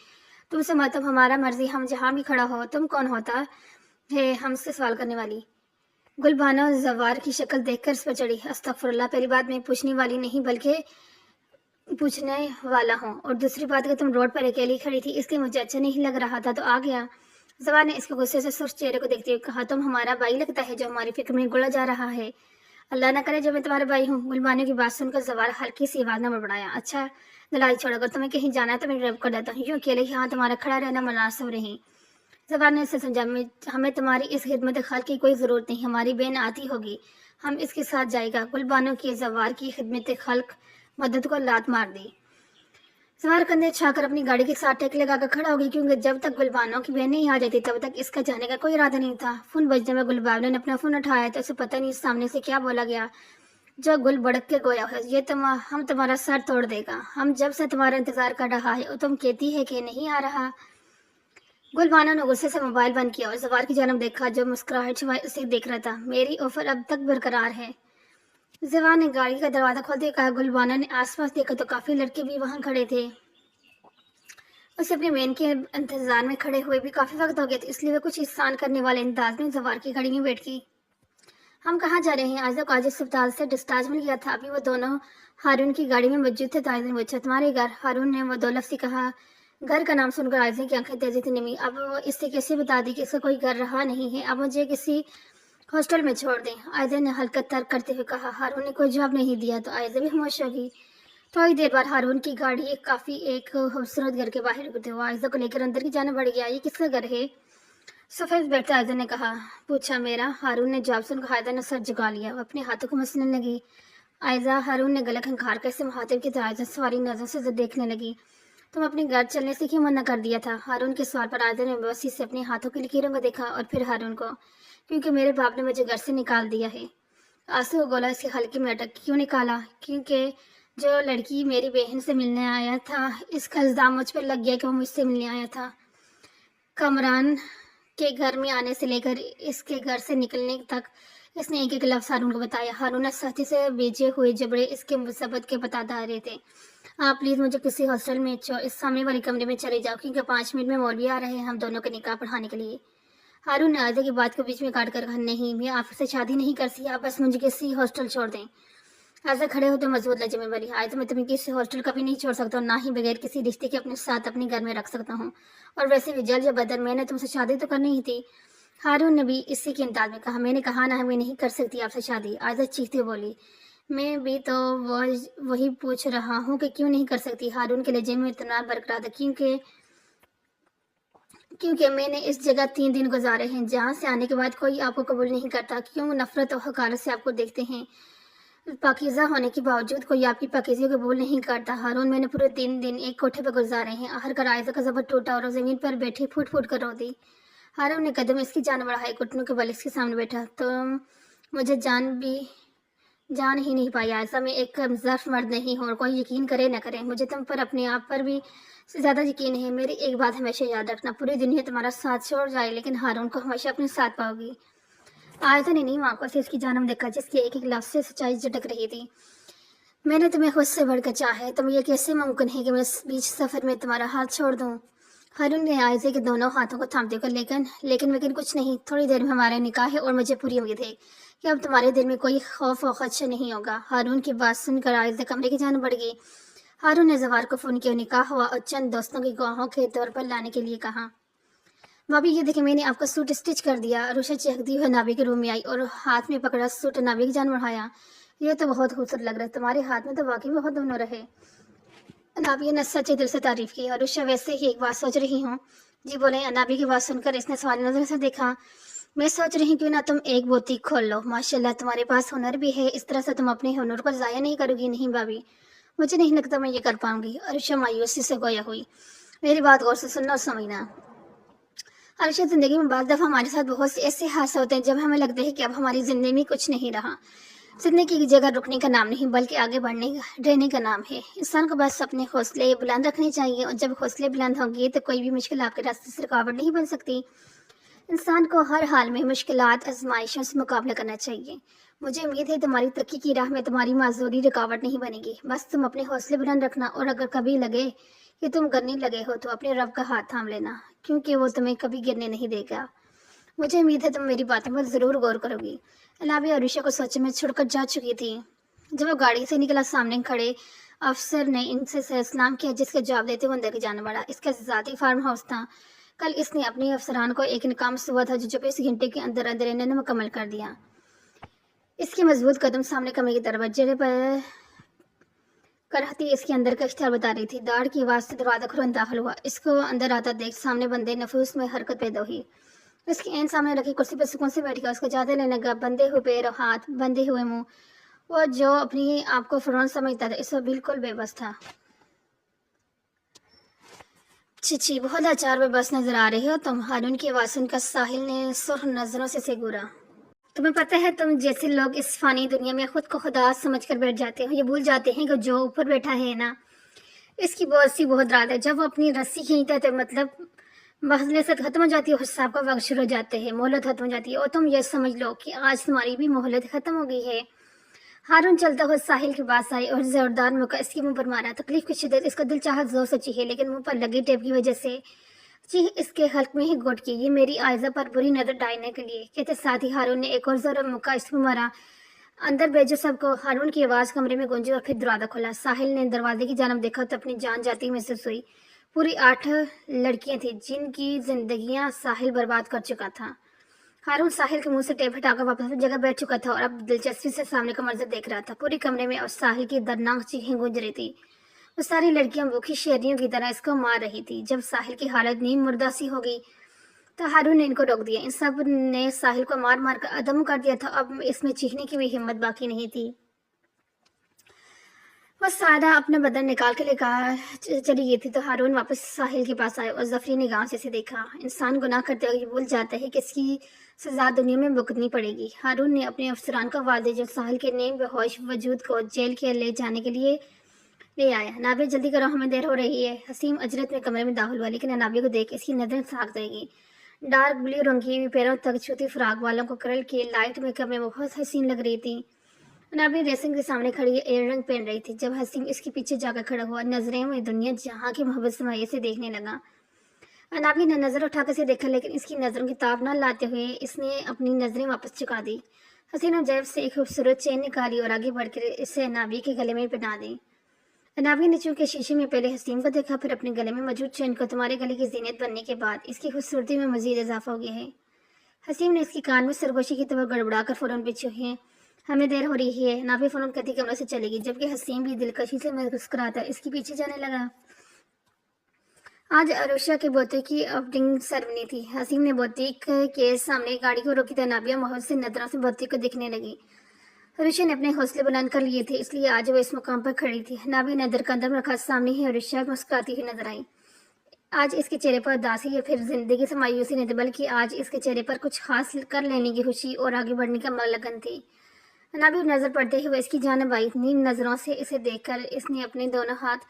तुमसे मतलब हमारा मर्जी, हम जहाँ भी खड़ा हो। तुम कौन होता है हमसे सवाल करने वाली? गुलबानो जवार की शक्ल देखकर इस पर चढ़ी। अस्तगफुरुल्लाह, पहली बात मैं पूछने वाली नहीं बल्कि पूछने वाला हूँ, और दूसरी बात कि तुम रोड पर अकेली खड़ी थी, इसलिए मुझे अच्छा नहीं लग रहा था तो आ गया। जवार ने इसके गुस्से से सुर्ख चेहरे को देखते हुए कहा, तुम हमारा भाई लगता है जो हमारी फिक्र में गुड़ा जा रहा है। अल्लाह ना करे जो मैं तुम्हारा भाई हूँ। गुलबानो की बात सुनकर जवार हल्की सी आवाज में बड़बड़ाया, अच्छा लड़ाई छोड़ो, अगर तुम्हें कहीं जाना है तो मैं ड्राइव कर देता हूँ, यूँ अकेले यहाँ तुम्हारा खड़ा रहना मुनासिब नहीं। जवार ने इसे समझा, हमें तुम्हारी इस खिदमत खल की कोई ज़रूरत नहीं, हमारी बहन आती होगी, हम इसके साथ जाएगा। गुलबानो की जवार की खिदमत खल्क मदद को लात मार दी। जवार कंधे छाकर अपनी गाड़ी के साथ टेक लगाकर खड़ा हो गई, क्योंकि जब तक गुलबानो की बहन नहीं आ जाती तब तक इसका जाने का कोई इरादा नहीं था। फोन बजने में गुलबानो ने अपना फोन उठाया तो उसे पता नहीं सामने से क्या बोला गया, जो गुल भड़क के गोया है, ये हम तुम्हारा सर तोड़ देगा। हम जब से तुम्हारा इंतजार कर रहा है और तुम कहती है कि नहीं आ रहा। गुलबानो ने गुस्से से मोबाइल बंद किया और जवार की जानब देखा, जो मुस्कुराहट छुपाए उसे देख रहा था। मेरी ऑफर अब तक बरकरार है। जवार ने गाड़ी का दरवाजा खोलते कहा। गुलबानो ने आसपास देखा तो काफी लड़के भी वहां खड़े थे। उसे अपने बहन के इंतजार में खड़े हुए भी काफी वक्त हो गया था, इसलिए वह कुछ एहसान करने वाले अंदाज में जवार की गाड़ी में बैठ गई। हम कहाँ जा रहे हैं? आयजा को आज अस्पताल से डिस्चार्ज मिल गया था। अभी वो दोनों हारून की गाड़ी में मौजूद थे तो आयजा ने पूछा, तुम्हारे घर? हारून ने वो दो लफ्ज़ ही कहा। घर का नाम सुनकर आयजा की आंखें तेजी से निमी। अब वो इससे कैसे बता दी कि इसका कोई घर रहा नहीं है, अब मुझे किसी हॉस्टल में छोड़ दें? आयजा ने हल्का तर्क करते हुए कहा। हारून ने कोई जवाब नहीं दिया तो आयजा भी खामोश हो गई। थोड़ी देर बाद हारून की गाड़ी एक खूबसूरत घर के बाहर रुकते हुए आयजा को लेकर अंदर की जाने बढ़ गया। ये किसका घर है? सफेद बैठते आयजा ने पूछा। मेरा। हारून ने जवाब सुनकर आयजा ने सर झुका लिया। वो अपने हाथों को मसलने लगी। आयजा। हारून ने गला खंखार कर मुखातिब की तरह आयजा सवारी नजर से देखने लगी। तुम अपने घर चलने से क्यों मना कर दिया था? हारून के सवाल पर आयजा ने बेबसी से अपने हाथों की लकीरों को देखा और फिर हारून को। क्योंकि मेरे बाप ने मुझे घर से निकाल दिया है। आंसू गोला इसके हल्के में अटक। क्यों निकाला? क्योंकि जो लड़की मेरी बहन से मिलने आया था, इसका इल्जाम मुझ पर लग गया कि वो मुझसे मिलने आया था। कमरान के घर में आने से लेकर इसके घर से निकलने तक इसने एक एक लफ्ज़ हारून को बताया। हारून ने सख्ती से भेजे हुए जबड़े इसके मुसीबत के बता रहे थे। आप प्लीज़ मुझे किसी हॉस्टल में इस सामने वाले कमरे में चले जाओ, क्योंकि 5 मिनट में मौलवी आ रहे हैं हम दोनों के निकाह पढ़ाने के लिए। हारून ने आयजा की बात को बीच में काट कर कहा, नहीं, मैं आपसे शादी नहीं कर सकती, आप बस मुझे किसी हॉस्टल छोड़ दें। आयजा खड़े होते मजबूत लहजे में बोली। आयजा, मैं तुम्हें किसी हॉस्टल कभी नहीं छोड़ सकता, ना ही बगैर किसी रिश्ते के अपने साथ अपने घर में रख सकता हूँ। और वैसे भी जल्द या बदर मैंने तुमसे शादी तो करनी ही थी। हारून ने भी इसी के अंदाज में कहा। मैंने कहा ना, मैं नहीं कर सकती आपसे शादी। आयजा चीखती बोली। मैं भी तो वही पूछ रहा हूँ कि क्यों नहीं कर सकती। हारून के लहजे में इतना बरकरार था। क्योंकि मैंने इस जगह 3 दिन गुजारे हैं जहाँ से आने के बाद कोई आपको कबूल नहीं करता। क्यों नफरत और हकारत से आपको देखते हैं। पाकीज़ा होने के बावजूद कोई आपकी पाकीज़गी को कबूल नहीं करता। हारून, मैंने पूरे 3 दिन एक कोठे पर गुजारे हैं। आखिरकार आयजा का ज़बर टूटा और ज़मीन पर बैठी फूट फूट कर रो दी। हारून ने कदम इसकी जान बढ़ाई, घुटनों के बल इसके सामने बैठा। तो मुझे जान ही नहीं पाई। आयजा, मैं एक ज़र्फ मर्द नहीं हूँ और कोई यकीन करे न करे, मुझे तुम पर अपने आप पर भी से ज़्यादा यकीन है। मेरी एक बात हमेशा याद रखना, पूरी दुनिया तुम्हारा साथ छोड़ जाए लेकिन हारून को हमेशा अपने साथ पाओगी। आयजा ने नहीं आंखों से इसकी जानब देखा जिसके एक एक लफ्ज़ से सच्चाई झटक रही थी। मैंने तुम्हें खुद से बढ़कर चाहा है, तुम ये कैसे मुमकिन है कि मैं इस बीच सफ़र में तुम्हारा हाथ छोड़ दूँ? हारून ने आयजा के दोनों हाथों को थामते कर लेकिन कुछ नहीं। थोड़ी देर में हमारे निकाह है और मुझे पूरी उम्मीद है कि अब तुम्हारे दिल में कोई खौफ और खदशा नहीं होगा। हारून की बात सुनकर आयजा कमरे की जान बढ़ गई। हारून ने जवार को फ़ोन किया, निकाह हुआ और चंद दोस्तों की गवाहों के तौर पर लाने के लिए कहा। भाभी, ये देखे, मैंने आपका सूट स्टिच कर दिया। अरुषा चहकती हुई नाभी के रूम में आई और हाथ में पकड़ा सूट नाभी की जान बढ़ाया। ये तो बहुत खूबसूरत लग रहा है, तुम्हारे हाथ में तो वाकई बहुत हुनर है। नाभी ने सच्चे दिल से तारीफ की। अरुषा, वैसे ही एक बात सोच रही हूँ। जी बोले। नाभी की बात सुनकर इसने सवाल नजर से देखा। मैं सोच रही हूँ क्यों ना तुम एक बुटीक खोल लो। माशाल्लाह, तुम्हारे पास हुनर भी है, इस तरह से तुम अपने हुनर को ज़ाया नहीं करोगी। नहीं भाभी, मुझे नहीं लगता मैं ये कर पाऊंगी। अरुषा मायूसी से गोया हुई। मेरी बात गौर से सुनना और समझना। अरुषा, जिंदगी में बाद दफ़ा हमारे साथ बहुत से ऐसे हादसे होते हैं जब हमें लगता है कि अब हमारी ज़िंदगी में कुछ नहीं रहा। ज़िंदगी की जगह रुकने का नाम नहीं बल्कि आगे रहने का नाम है। इंसान को बस अपने हौसले बुलंद रखने चाहिए और जब हौसले बुलंद होंगे तो कोई भी मुश्किल आपके रास्ते से रुकावट नहीं बन सकती। इंसान को हर हाल में मुश्किलात आजमाइशों से मुकाबला करना चाहिए। मुझे उम्मीद है तुम्हारी तरक्की की राह में तुम्हारी माजूरी रुकावट नहीं बनेगी। बस तुम अपने हौसले बुलंद रखना और अगर कभी लगे कि तुम गिरने लगे हो तो अपने रब का हाथ थाम लेना, क्योंकि वो तुम्हें कभी गिरने नहीं देगा। मुझे उम्मीद है तुम मेरी बातों पर ज़रूर गौर करोगी। अलावी अरुषा को सोच में छुड़कर जा चुकी थी। जब वो गाड़ी से निकला, सामने खड़े अफसर ने इनसे सलाम किया, जिसका जवाब देते हुए अंदर की जाने बढ़ा। इसका ज़ाती फार्म हाउस था। कल इसने अपने अफसरान को एक काम सुबह था जो 24 घंटे के अंदर अंदर इन्होंने मुकम्मल कर दिया। इसके मजबूत कदम सामने कमरे के दरवाजे पर करहती इसके अंदर का इख्तियार बता रही थी। दाढ़ की आवाज़ से दरवाजा खुलकर दाखिल हुआ। इसको अंदर आता देख सामने बंदे नफूस में हरकत पैदा हुई। इसके एन सामने रखी कुर्सी पर सुकून से बैठ गया। उसको ज़्यादा लेने लगा। बंधे हुए पैर और हाथ, बंधे हुए मुंह। वो जो अपनी आप को फ़िरौन समझता था, इस वक्त बिल्कुल बेबस था। चिची, बहुत लाचार बेबस नजर आ रही हो तुम। हारून की आवाज़ सुनकर साहिल ने सुर्ख नजरों से घूरा। तुम्हें पता है, तुम जैसे लोग इस फानी दुनिया में खुद को खुदा समझकर बैठ जाते हो। ये भूल जाते हैं कि जो ऊपर बैठा है ना, इसकी बहुत रात है। जब वो अपनी रस्सी खींचता है तो मतलब मोहलत खत्म हो जाती है, हिसाब का वक्त शुरू हो जाते हैं, मोहलत खत्म हो जाती है। और तुम ये समझ लो कि आज तुम्हारी भी मोहलत खत्म हो गई है। हारून चलता हुआ साहिल के पास आई और जोरदार मुक्का इसके मुंह पर मारा। तकलीफ की शिद्दत इसका दिल चाहत जोर से चीखे, लेकिन मुंह पर लगी टेप की वजह से جی اس کے حلق میں ہی گھٹ کی، یہ میری آئزہ پر بری نظر ڈالنے کے لیے کہتے ساتھ ہی ہارون نے ایک اور زور مکہ اس میں مارا۔ اندر بھیجو سب کو، ہارون کی آواز کمرے میں گونجی اور پھر دروازہ کھلا۔ ساحل نے دروازے کی جانب دیکھا تو اپنی جان جاتی محسوس ہوئی۔ پوری 8 لڑکیاں تھیں جن کی زندگیاں ساحل برباد کر چکا تھا۔ ہارون ساحل کے منہ سے ٹیپ ہٹا کر واپس اپنی جگہ بیٹھ چکا تھا اور اب دلچسپی سے سامنے کا منظر دیکھ رہا تھا۔ پورے کمرے میں اب ساحل کی دردناک چیخیں گونج رہی تھی۔ وہ ساری لڑکیاں بھوکی شیرنیوں کی طرح اس کو مار رہی تھی۔ جب ساحل کی حالت نیم مردہ سی ہو گئی تو ہارون نے ان کو روک دیا۔ ان سب نے ساحل کو مار مار کر عدم کر دیا تھا، اب اس میں چیخنے کی بھی ہمت باقی نہیں تھی۔ وہ سارا اپنا بدن نکال کے لے کر چلی گئی تھی تو ہارون واپس ساحل کے پاس آئے اور ظفری نگاہوں سے اسے دیکھا۔ انسان گناہ کرتے ہوئے بھول جاتا ہے کہ اس کی سزا دنیا میں بھگتنی پڑے گی۔ ہارون نے اپنے افسران کو آواز دی جو ساحل کے نیم بے ہوش وجود کو جیل کے لے جانے کے لیے لے آیا۔ نابیہ جلدی کرو، ہمیں دیر ہو رہی ہے۔ حسیم اجرت میں کمرے میں داخل ہوا لیکن نابیہ کو دیکھ اس کی نظریں ساکھ رہے گی۔ ڈارک بلیو رنگی ہوئی پیروں تک چھوٹی فراق والوں کو کرل کے لائٹ میک اپ میں بہت حسین لگ رہی تھی۔ نابیہ ریسنگ کے سامنے کھڑی ایئر رنگ پہن رہی تھی۔ جب حسیم اس کے پیچھے جا کر کھڑا ہوا، نظریں میں دنیا جہاں کی محبت سمائے سے دیکھنے لگا۔ نابیہ نے نظر اٹھا کر اسے دیکھا لیکن اس کی نظروں کی تاب نہ لاتے ہوئے اس نے اپنی نظریں واپس چکا دی۔ حسین نے جیب سے ایک خوبصورت چین نکالی اور آگے بڑھ کر اسے نابیہ کے گلے میں پہنا دی۔ نابیہ نے چونکہ شیشے میں پہلے حسین کو دیکھا پھر اپنے گلے میں موجود چین کو، تمہارے گلے کی زینت بننے کے بعد اس کی خوبصورتی میں مزید اضافہ ہو گیا ہے۔ حسین نے اس کی کان میں سرگوشی کی طرح گڑبڑا کر فوراً پیچھے ہوئے، ہمیں دیر ہو رہی ہے۔ نابیہ فوراً کہتی کمرے سے چلے گی جبکہ حسین بھی دلکشی سے مسکراتا اس کے پیچھے جانے لگا۔ آج عروشہ کے بوتے کی اوپننگ سرمنی تھی۔ حسین نے بوتیک کے سامنے گاڑی کو روکی تو نابیہ محبت سے نظروں سے بوتیک کو دیکھنے لگی۔ عروشہ نے اپنے حوصلے بلند کر لیے تھے اس لیے آج وہ اس مقام پر کھڑی تھی۔ نابیہ نے در قدم رکھا، سامنے ہی عروشہ مسکراتی ہوئی نظر آئی۔ آج اس کے چہرے پر اداسی یا پھر زندگی سے مایوسی نہیں تھی بلکہ آج اس کے چہرے پر کچھ خاص کر لینے کی خوشی اور آگے بڑھنے کا لگن تھی۔ نابیہ نظر پڑتے ہوئے اس کی جانب آئی، نیم نظروں سے اسے دیکھ کر اس نے اپنے دونوں ہاتھ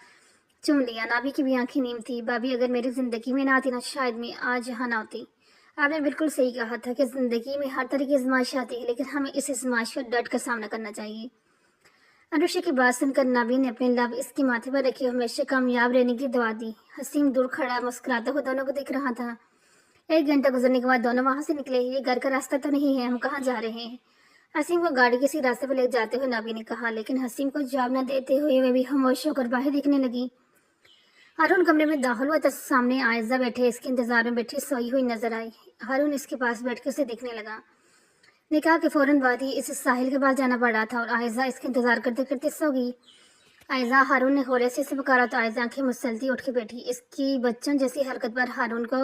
چوم لیا۔ نابیہ کی بھی آنکھیں نیم تھی۔ بھابھی اگر میری زندگی میں نہ آتی نا شاید میں آج یہاں نہ ہوتی۔ آپ نے بالکل صحیح کہا تھا کہ زندگی میں ہر طرح کی آزمائش آتی ہے لیکن ہمیں اس آزمائش کا ڈٹ کر سامنا کرنا چاہیے۔ عروشہ کی بات سن کر نابیہ نے اپنے لب اس کے ماتھے پر رکھے ہمیشہ کامیاب رہنے کی دعا دی۔ حسین دور کھڑا مسکراتا ہوا دونوں کو دیکھ رہا تھا۔ 1 گھنٹہ گزرنے کے بعد دونوں وہاں سے نکلے۔ یہ گھر کا راستہ تو نہیں ہے، ہم کہاں جا رہے ہیں؟ حسین کو گاڑی کسی راستے پر لے جاتے ہوئے نابیہ نے کہا لیکن حسین کو جواب نہ دیتے ہوئے وہ بھی خاموش ہو کر باہر دیکھنے لگی۔ ہارون کمرے میں داخل ہوا تو سامنے عائزہ بیٹھے اس کے انتظار میں بیٹھی سوئی ہوئی نظر آئی۔ ہارون اس کے پاس بیٹھ کر اسے دیکھنے لگا۔ نکاح کے فوراً بعد ہی اسے ساحل کے پاس جانا پڑا تھا اور عائزہ اس کا انتظار کرتے کرتے سو گئی۔ عائزہ، ہارون نے ہولے سے اسے پکارا تو عائزہ آنکھیں مسلسل اٹھ کے بیٹھی۔ اس کی بچوں جیسی حرکت پر ہارون کو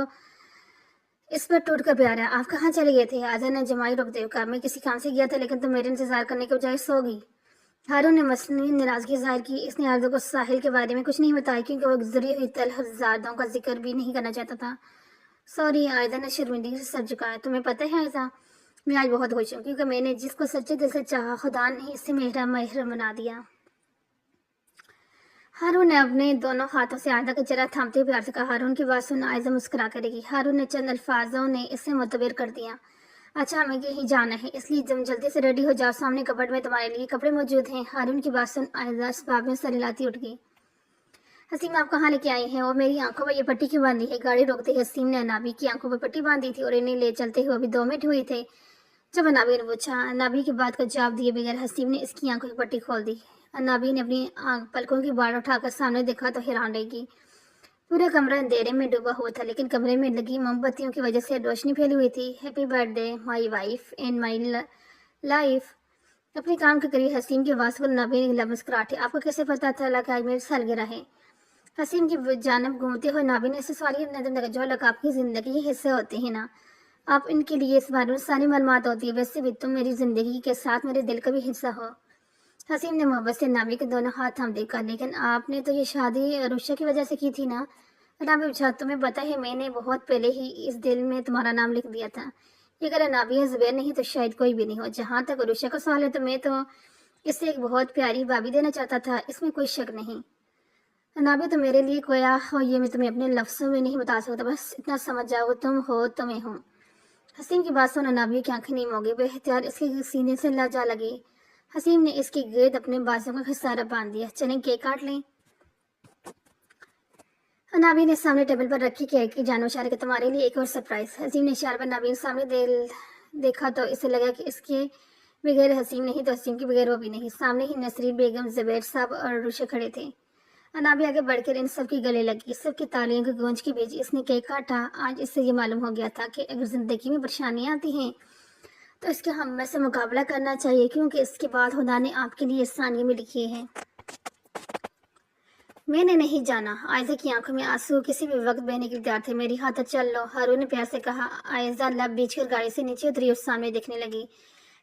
اس پر ٹوٹ کر پیارا، آپ کہاں چلے گئے تھے؟ عائزہ نے جمائی روک دے کہا، میں کسی کام سے گیا تھا لیکن تم میرے انتظار کرنے کے بجائے سو گئی۔ ہارون نے مصنوعی ناراضگی ظاہر کی۔ اس نے عائزہ کو ساحل کے بارے میں کچھ نہیں بتایا کیونکہ وہ گزری ہوئی تلخ یادوں کا ذکر بھی نہیں کرنا چاہتا تھا۔ سوری، عائزہ نے شرمندگی سے سر جھکایا۔ تمہیں پتہ ہے عائزہ، میں آج بہت خوش ہوں کیونکہ میں نے جس کو سچے دل سے چاہا خدا نے اس سے میرا محرم بنا دیا۔ ہارون نے اپنے دونوں ہاتھوں سے عائزہ کا چہرہ تھامتے ہوئے پیار سے کہا۔ ہارون کی بات سن عائزہ مسکرا کر رہی۔ ہارون نے چند الفاظوں نے اسے متبر کر دیا۔ اچھا، ہمیں کہیں جانا ہے اس لیے تم جلدی سے ریڈی ہو جاؤ، سامنے کپبورڈ میں تمہارے لیے کپڑے موجود ہیں۔ ہارون کی بات سن عائزہ اسباب میں سر ہلاتی اٹھ گئی۔ حسیم، آپ کہاں لے کے آئی ہیں اور میری آنکھوں پر یہ پٹی کیوں باندھی ہے؟ گاڑی روکتے ہی حسیم نے نابیہ کی آنکھوں پر پٹی باندھی تھی اور انہیں لے چلتے ہوئے ابھی 2 منٹ ہوئے تھے جب نابیہ نے پوچھا۔ نابیہ کی بات کا جواب دیے بغیر حسیم نے اس کی آنکھوں کی پٹی کھول دی۔ نابیہ نے اپنی پلکوں کی باڑ اٹھا کر سامنے دیکھا تو حیران رہ گئی۔ پورا کمرہ اندھیرے میں ڈوبا ہوا تھا لیکن کمرے میں لگی موم بتیوں کی وجہ سے روشنی پھیلی ہوئی تھی۔ Happy birth day my wife and my life. اپنے کام کے قریب حسین کی آواز پر نابیہ نے لب مسکراہٹے، آپ کو کیسے پتا تھا کہ آج میری سالگرہ ہے؟ حسین کی جانب گھومتے ہوئے نابیہ نے اسے سوالیہ نظر لگا، جو لوگ آپ کی زندگی کے حصے ہوتے ہیں نا، آپ ان کے لیے اس بارے میں ساری معلومات ہوتی ہے، ویسے بھی تم میری زندگی کے ساتھ میرے دل کا بھی حصہ ہو۔ حسین نے محبت سے نابیہ کے دونوں ہاتھ تھام دیکھا، لیکن آپ نے تو یہ شادی عروشہ کی وجہ سے کی تھی نا؟ نابیہ پوچھا، تمہیں پتہ ہے میں نے بہت پہلے ہی اس دل میں تمہارا نام لکھ دیا تھا۔ یہ اگر نابیہ زبیر نہیں تو شاید کوئی بھی نہیں ہو۔ جہاں تک عروشہ کا سوال ہے تو میں تو اسے ایک بہت پیاری بھابھی دینا چاہتا تھا، اس میں کوئی شک نہیں۔ نابیہ، تو میرے لیے کویا ہو یہ میں تمہیں اپنے لفظوں میں نہیں بتا سکتا، بس اتنا سمجھ جاؤ، تم ہو تو میں ہوں۔ حسین کی بات سن نابیہ کی آنکھیں نیم ہو گئی، بے اختیار اس کے سینے سے لجا لگی۔ حسین نے اس کے گرد اپنے بازوں کا خسارہ باندھ دیا، چلیں کیک کاٹ لیں۔ नाबीन ने सामने टेबल पर रखी केक की जान इशारे के तुम्हारे लिए एक और सरप्राइज। हसीम ने इशारे पर नाबीन सामने देखा तो इसे लगा कि इसके बगैर हसीम नहीं तो हसीम के बगैर वो भी नहीं। सामने ही नसरीन बेगम, जुबैर साहब और रुशा खड़े थे। अनाबी आगे बढ़कर इन सब की गले लगी, सबकी तालियों की गूंज के बीच इसने केक काटा। आज इससे ये मालूम हो गया था कि अगर जिंदगी में परेशानियां आती हैं तो इसके हम में से मुकाबला करना चाहिए, क्योंकि इसके बाद खुदा ने आपके लिए सानिया में लिखी है। मैंने नहीं जाना। आयजा की आंखों में आंसू किसी भी वक्त बहने के तैयार थे। मेरी हाथ चल लो, हारून ने प्यार से कहा। आयजा लब बीच कर गाड़ी से नीचे उतरी और सामने देखने लगी।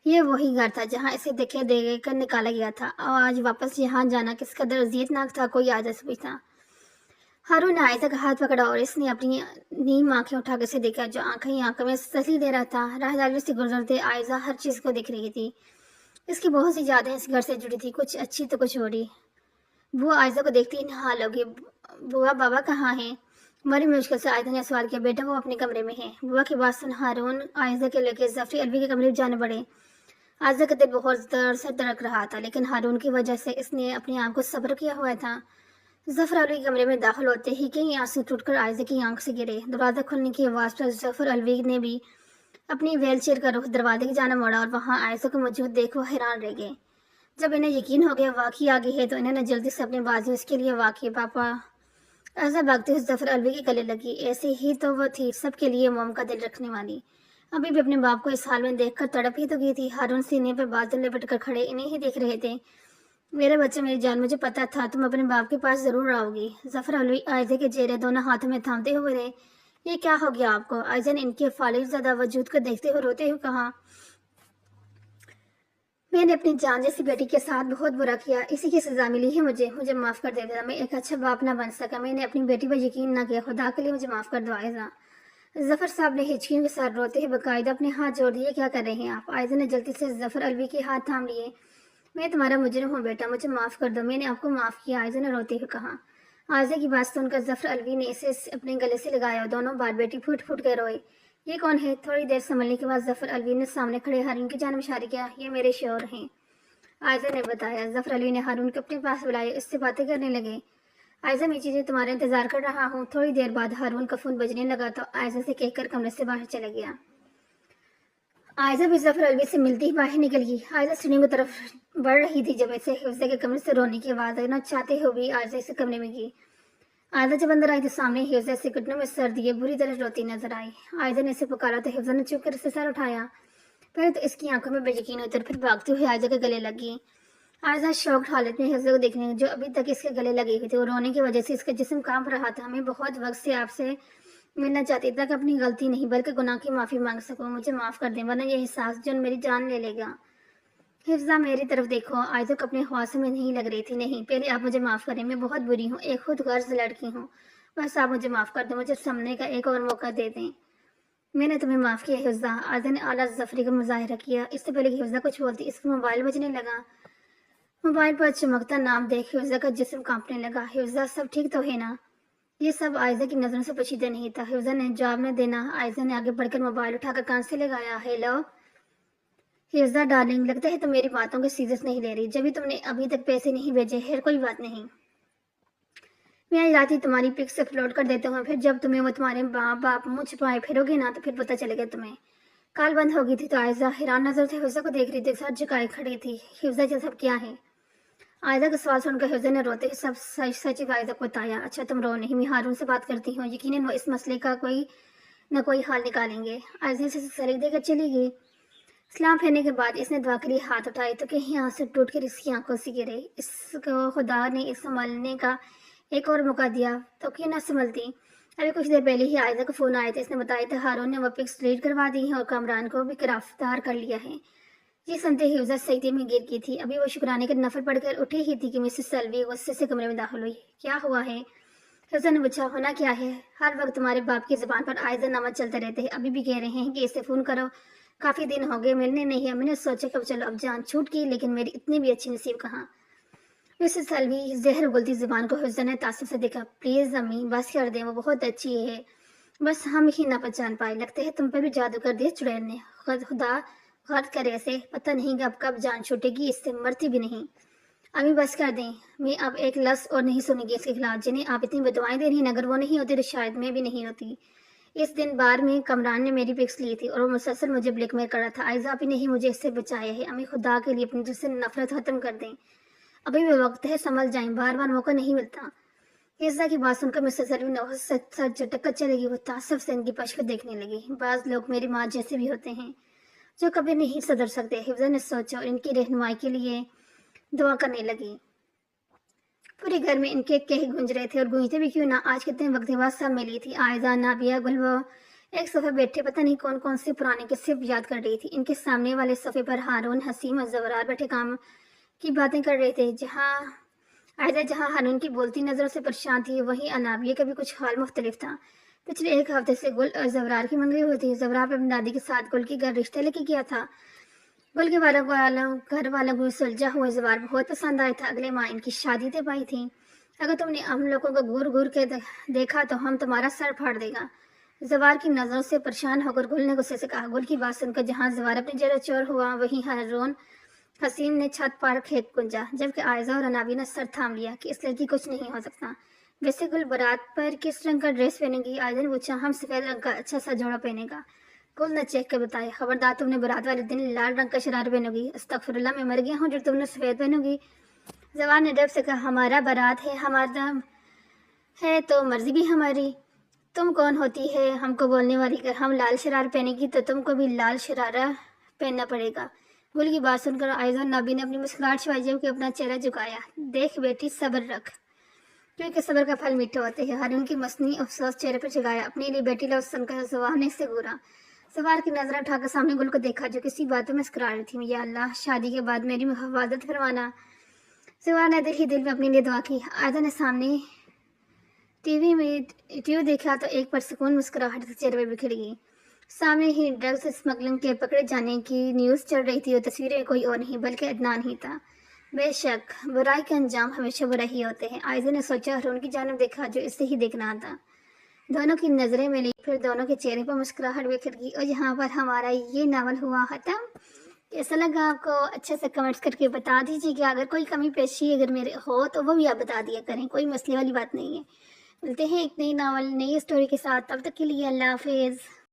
ये वही घर था जहाँ इसे दे कर निकाला गया था। और आज वापस यहाँ जाना किस कदर अजियतनाक था, कोई आयजा से पूछा। हारून ने आयजा का हाथ पकड़ा और इसने अपनी नीम आंखें उठाकर से देखा, जो आंखों में तसल्ली दे रहा था। राहदारी से गुजरते आयजा हर चीज को देख रही थी। इसकी बहुत सी यादें इस घर से जुड़ी थी, कुछ अच्छी तो कुछ बुरी। बुआ आयजा को देखती ही निहाल होगी। बुआ बाबा कहाँ हैं? बड़ी मुश्किल से आयजा ने सवाल किया। बेटा वो अपने कमरे में है। बुआ की बात सुन हारून आयजा के लेके जफरी अलवी के कमरे में जाने पड़े। आयजा का दिल बहुत देर से धड़क रहा था, लेकिन हारून की वजह से इसने अपने आप को सब्र किया हुआ था। जफर अलवी के कमरे में दाखिल होते ही कई आंसू टूटकर आयजा की आंख से गिरे। दरवाजा खुलने की आवाज पर जफर अलवी ने भी अपनी व्हीलचेयर का रुख दरवाजे की जाना मोड़ा और वहां आयजा को मौजूद देख वो हैरान रह गए। जब इन्हें यकीन हो गया वाकई आ गई है तो इन्होंने जल्दी से अपनी बाजी उसके लिए वाकई पापा ऐसा भागते हुए जफर अलवी के गले लगी। ऐसे ही तो वो थी, सबके लिए मोम का दिल रखने वाली। अभी भी अपने बाप को इस हाल में देखकर तड़प ही तो गई थी। हारून सीने पर बादल लिपट कर खड़े इन्हें ही देख रहे थे। मेरे बच्चे, मेरी जान, मुझे पता था तुम अपने बाप के पास जरूर आओगी। जफर अलवी आयजा के चेहरे दोनों हाथों में थामते हुए रहे। ये क्या हो गया आपको? आयजा ने इनके फालिज ज़्यादा वजूद को देखते हुए रोते हुए कहा, मैंने अपनी जान जैसी बेटी के साथ बहुत बुरा किया। इसी की सजा मिली है मुझे। मुझे माफ कर दे देना। मैं एक अच्छा बाप ना बन सका। मैंने अपनी बेटी पर यकीन ना किया। खुदा के लिए मुझे माफ कर दो आयजा। जफर साहब ने हिचकियों के साथ रोते हुए बाकायदा अपने हाथ जोड़ दिए। क्या कर रहे हैं आप? आयजा ने जल्दी से जफर अलवी के हाथ थाम लिए। मैं तुम्हारा मुजरिम हूँ बेटा, मुझे माफ कर दो। मैंने आपको माफ किया, आयजा ने रोते हुए कहा। आयजा की बात सुनकर जफर अलवी ने इसे अपने गले से लगाया और दोनों बाप बेटी फूट फूट कर रोए। ये कौन है? थोड़ी देर संभलने के बाद जफर अलवी ने सामने खड़े हारून की जानिब इशारा किया। ये मेरे शोहर हैं, आयजा ने बताया। जफर अलवी ने हारून को अपने पास बुलाया, इससे बातें करने लगे। आयजा, मैं चीजें तुम्हारा इंतजार कर रहा हूँ। थोड़ी देर बाद हारून का फोन बजने लगा तो आयजा से कहकर कमरे से बाहर चला गया। आयजा भी जफर अलवी से मिलती ही बाहर निकल गई। आयजा सीढ़ियों की तरफ बढ़ रही थी जब ऐसे हिफ्जा के कमरे से रोने की आवाज आई। न चाहते हुए भी आयजा इस कमरे में गई। आयजा जब अंदर आई तो सामने हिफ्जा से घुटनों में सर दिए बुरी तरह रोती नजर आई। आयजा ने इसे पुकारा तो हिफ्जा ने चुप कर इसे सर उठाया। पहले तो इसकी आंखों में बेयकीन उतर, फिर भागते हुए आयजा के गले लगी। आयजा शौक हालत में हिफ्जा को देखने, जो अभी तक इसके गले लगे हुए थे और रोने की वजह से इसका जिस्म कांप रहा था। मैं बहुत वक्त से आपसे मिलना चाहती था कि अपनी गलती नहीं बल्कि गुनाह की माफी मांग सकूं। मुझे माफ कर दें, वरना ये एहसास जो मेरी जान ले लेगा। हिफ्जा मेरी तरफ देखो। आयजा को अपने ख्वाहिशों में नहीं लग रही थी। नहीं, पहले आप मुझे माफ करें, मैं बहुत बुरी हूँ, एक खुद गर्ज लड़की हूँ। बस आप मुझे माफ कर दें, मुझे समझने का एक और मौका दे दें। मैंने तुम्हें माफ किया हिफ्जा। आयजा ने आला जफरी का मुजाहिरा किया। इससे पहले कि हिफ्जा कुछ बोलती इसका मोबाइल बजने लगा। मोबाइल पर चमकता नाम देख हिफ्जा का जिस्म कांपने लगा। हिफ्जा, सब ठीक तो है ना? ये सब आयजा की नजरों से पोशीदा नहीं था। हिफ्जा ने जवाब न देना। आयजा ने आगे बढ़कर मोबाइल उठाकर कान से लगाया। हेलो हिफ्जा डार्लिंग, लगता है तुम मेरी बातों को सीरियस नहीं ले रही। जब भी तुमने अभी तक पैसे नहीं भेजे, खैर कोई बात नहीं, मैं आज रात ही तुम्हारी पिक्स अपलोड कर देता हूँ। फिर जब तुम्हें वो तुम्हारे माँ बाप मुँह छुपाए फिरोगे ना तो फिर पता चलेगा तुम्हें। कॉल बंद हो गई थी तो आयजा हैरान नजर से हिफ्जा को देख रही थी, सर झुकाए खड़ी थी। हिफ्जा, ये सब क्या है? आयजा का सवाल सुनकर हिफ्जा ने रोते हुए सब सच सच आयजा को बताया। अच्छा तुम रो नहीं, मैं हारून से बात करती हूँ, यकीनन वो इस मसले का कोई न कोई हल निकालेंगे। आयजा से सलीक देकर चली गई। सलाम फेरने के बाद इसने दुआ के लिए हाथ उठाए तो कहीं आंसू टूट कर इसकी आंखों से गिरे। इसको खुदा ने इस संभालने का एक और मौका दिया तो क्यों ना संभलती। अभी कुछ देर पहले ही आयजा का फोन आया था। इसने बताया था हारून ने वो पिक्स डिलीट करवा दी है और कामरान को भी गिरफ्तार कर लिया है। ये सुनते ही हिफ्जा सजदे में गिर गई थी। अभी वो शुक्राने के नफल पढ़कर उठी ही थी कि मिसेस सल्वी गुस्से से कमरे में दाखिल हुई। क्या हुआ है? हिफ्जा ने पूछा। होना क्या है, हर वक्त तुम्हारे बाप की जुबान पर आयजा नामा चलते रहते हैं। अभी भी कह रहे हैं कि इसे फोन करो, काफी दिन हो गए मिलने नहीं है। मैंने सोचा कब चलो अब जान छूट गई, लेकिन मेरी इतनी भी अच्छी नसीब कहाँ। मिसेस सल्वी जहर उगलती जुबान को हिफ्जा ने तासुब से देखा। प्लीज अम्मी बस कर दें, वो बहुत अच्छी है, बस हम ही ना पहचान पाए। लगता है तुम पर भी जादू कर दिया चुड़ैल ने। खुदा गौर करे, ऐसे पता नहीं कब कब जान छूटेगी, इससे मरती भी नहीं। امی بس کر دیں، میں اب ایک لفظ اور نہیں سنوں گی اس کے خلاف، جنہیں آپ اتنی بدوائیں دے رہی ہیں، اگر وہ نہیں ہوتی تو شاید میں بھی نہیں ہوتی۔ اس دن بار میں کمران نے میری پکس لی تھی اور وہ مسلسل مجھے بلیک میل کر رہا تھا۔ عائزہ آپ ہی نے ہی مجھے اس سے بچایا ہے، امی خدا کے لیے اپنی جس سے نفرت ختم کر دیں، ابھی بھی وقت ہے، سنبھل جائیں، بار بار موقع نہیں ملتا۔ عائزہ کی بات سن کر مسز سلوی نے سر جھٹک کر چلے گی۔ وہ تعصب سے ان کی پشت دیکھنے لگی۔ بعض لوگ میری ماں جیسے بھی ہوتے ہیں جو کبھی نہیں صدر سکتے، حفظہ نے سوچا اور ان کی رہنمائی کے لیے دعا کرنے لگی۔ پورے گھر میں ان کے کہے گونج رہے تھے، اور گونجتے بھی کیوں نہ، آج کتنے وقت کے بعد سب ملی تھی۔ عائزہ، نابیہ، گلو ایک صفحے بیٹھے پتہ نہیں کون کون سے پرانے قصے یاد کر رہی تھی۔ ان کے سامنے والے صفحے پر ہارون، حسیم اور زورار بیٹھے کام کی باتیں کر رہے تھے۔ عائزہ جہاں ہارون کی بولتی نظروں سے پریشان تھی، وہیں انابیہ کا بھی کچھ حال مختلف تھا۔ پچھلے ایک ہفتے سے گل اور زورار کی منگنی ہوئی تھی۔ زورار اپنی دادی کے ساتھ گل کے گھر رشتہ لے کے گیا تھا۔ گل کے گھر والوں کو سلجھا ہوا زوار بہت پسند آیا تھا۔ اگلے ماہ ان کی شادی طے پائی تھی۔ اگر تم نے ہم لوگوں کو گور گور کے دیکھا تو ہم تمہارا سر پھاڑ دے گا۔ زوار کی نظروں سے پریشان ہو کر گل نے غصے سے کہا۔ گل کی بات سن کر جہاں زوار اپنی جگہ چور ہوا، وہیں ہارون حسیم نے چھت پر کھیت گونجا، جبکہ عائزہ اور انابی نے سر تھام لیا کہ اس لڑکی کچھ نہیں ہو سکتا۔ ویسے گل برات پر کس رنگ کا ڈریس پہنے گی؟ عائزہ نے پوچھا۔ ہم سفید رنگ کا اچھا سا جوڑا پہنے گا، گل نے چیک کر بتایا۔ خبردار، تم نے برات والے دن لال رنگ کا شرارہ پہنو گی۔ استغفر اللہ، میں مر گیا ہوں جو تم نے سفید پہنو گی۔ زوار نے ڈر سے کہا۔ ہمارا برات ہے، ہمارا ہے تو مرضی بھی ہماری، تم کون ہوتی ہے ہم کو بولنے والی؟ اگر ہم لال شرارہ پہنے گی تو تم کو بھی لال شرارہ پہننا پڑے گا۔ گل کی بات سن کر عائزہ اور نبی نے اپنی مسکراہٹ چھپائی، جبکہ اپنا چہرہ جھکایا۔ دیکھ بیٹی، صبر رکھ، کیونکہ صبر کا پھل میٹھے ہوتے ہیں۔ ہارون کی مصنوعی افسوس چہرے پر جگایا۔ اپنے لیے بیٹی لفظ سن کر زوار نے سے گورا۔ زوار کی نظر اٹھا کر سامنے گل کو دیکھا جو کسی باتوں میں مسکرا رہی تھی۔ یا اللہ، شادی کے بعد میری حفاظت فرمانا۔ زوار نے دل ہی دل میں اپنے لیے دعا کی۔ عائزہ نے سامنے ٹی وی دیکھا تو ایک پرسکون مسکراہٹ سے چہرے پر بکھر گئی۔ سامنے ہی ڈرگز اسمگلنگ کے پکڑے جانے کی نیوز چل رہی تھی، اور تصویریں کوئی اور نہیں بلکہ عدنان ہی تھا۔ بے شک برائی کے انجام ہمیشہ برا ہی ہوتے ہیں۔ عائزہ نے سوچا اور ان کی جانب دیکھا جو اسے ہی دیکھنا تھا۔ دونوں کی نظریں ملی، پھر دونوں کے چہرے پر مسکراہٹ بکھر گئی، اور یہاں پر ہمارا یہ ناول ہوا ختم۔ کیسا لگا آپ کو؟ اچھے سے کمنٹس کر کے بتا دیجیے کہ اگر کوئی کمی پیشی اگر میرے ہو تو وہ بھی آپ بتا دیا کریں، کوئی مسئلے والی بات نہیں ہے۔ ملتے ہیں ایک نئی ناول، نئی اسٹوری کے ساتھ، تب تک کے لیے اللہ حافظ۔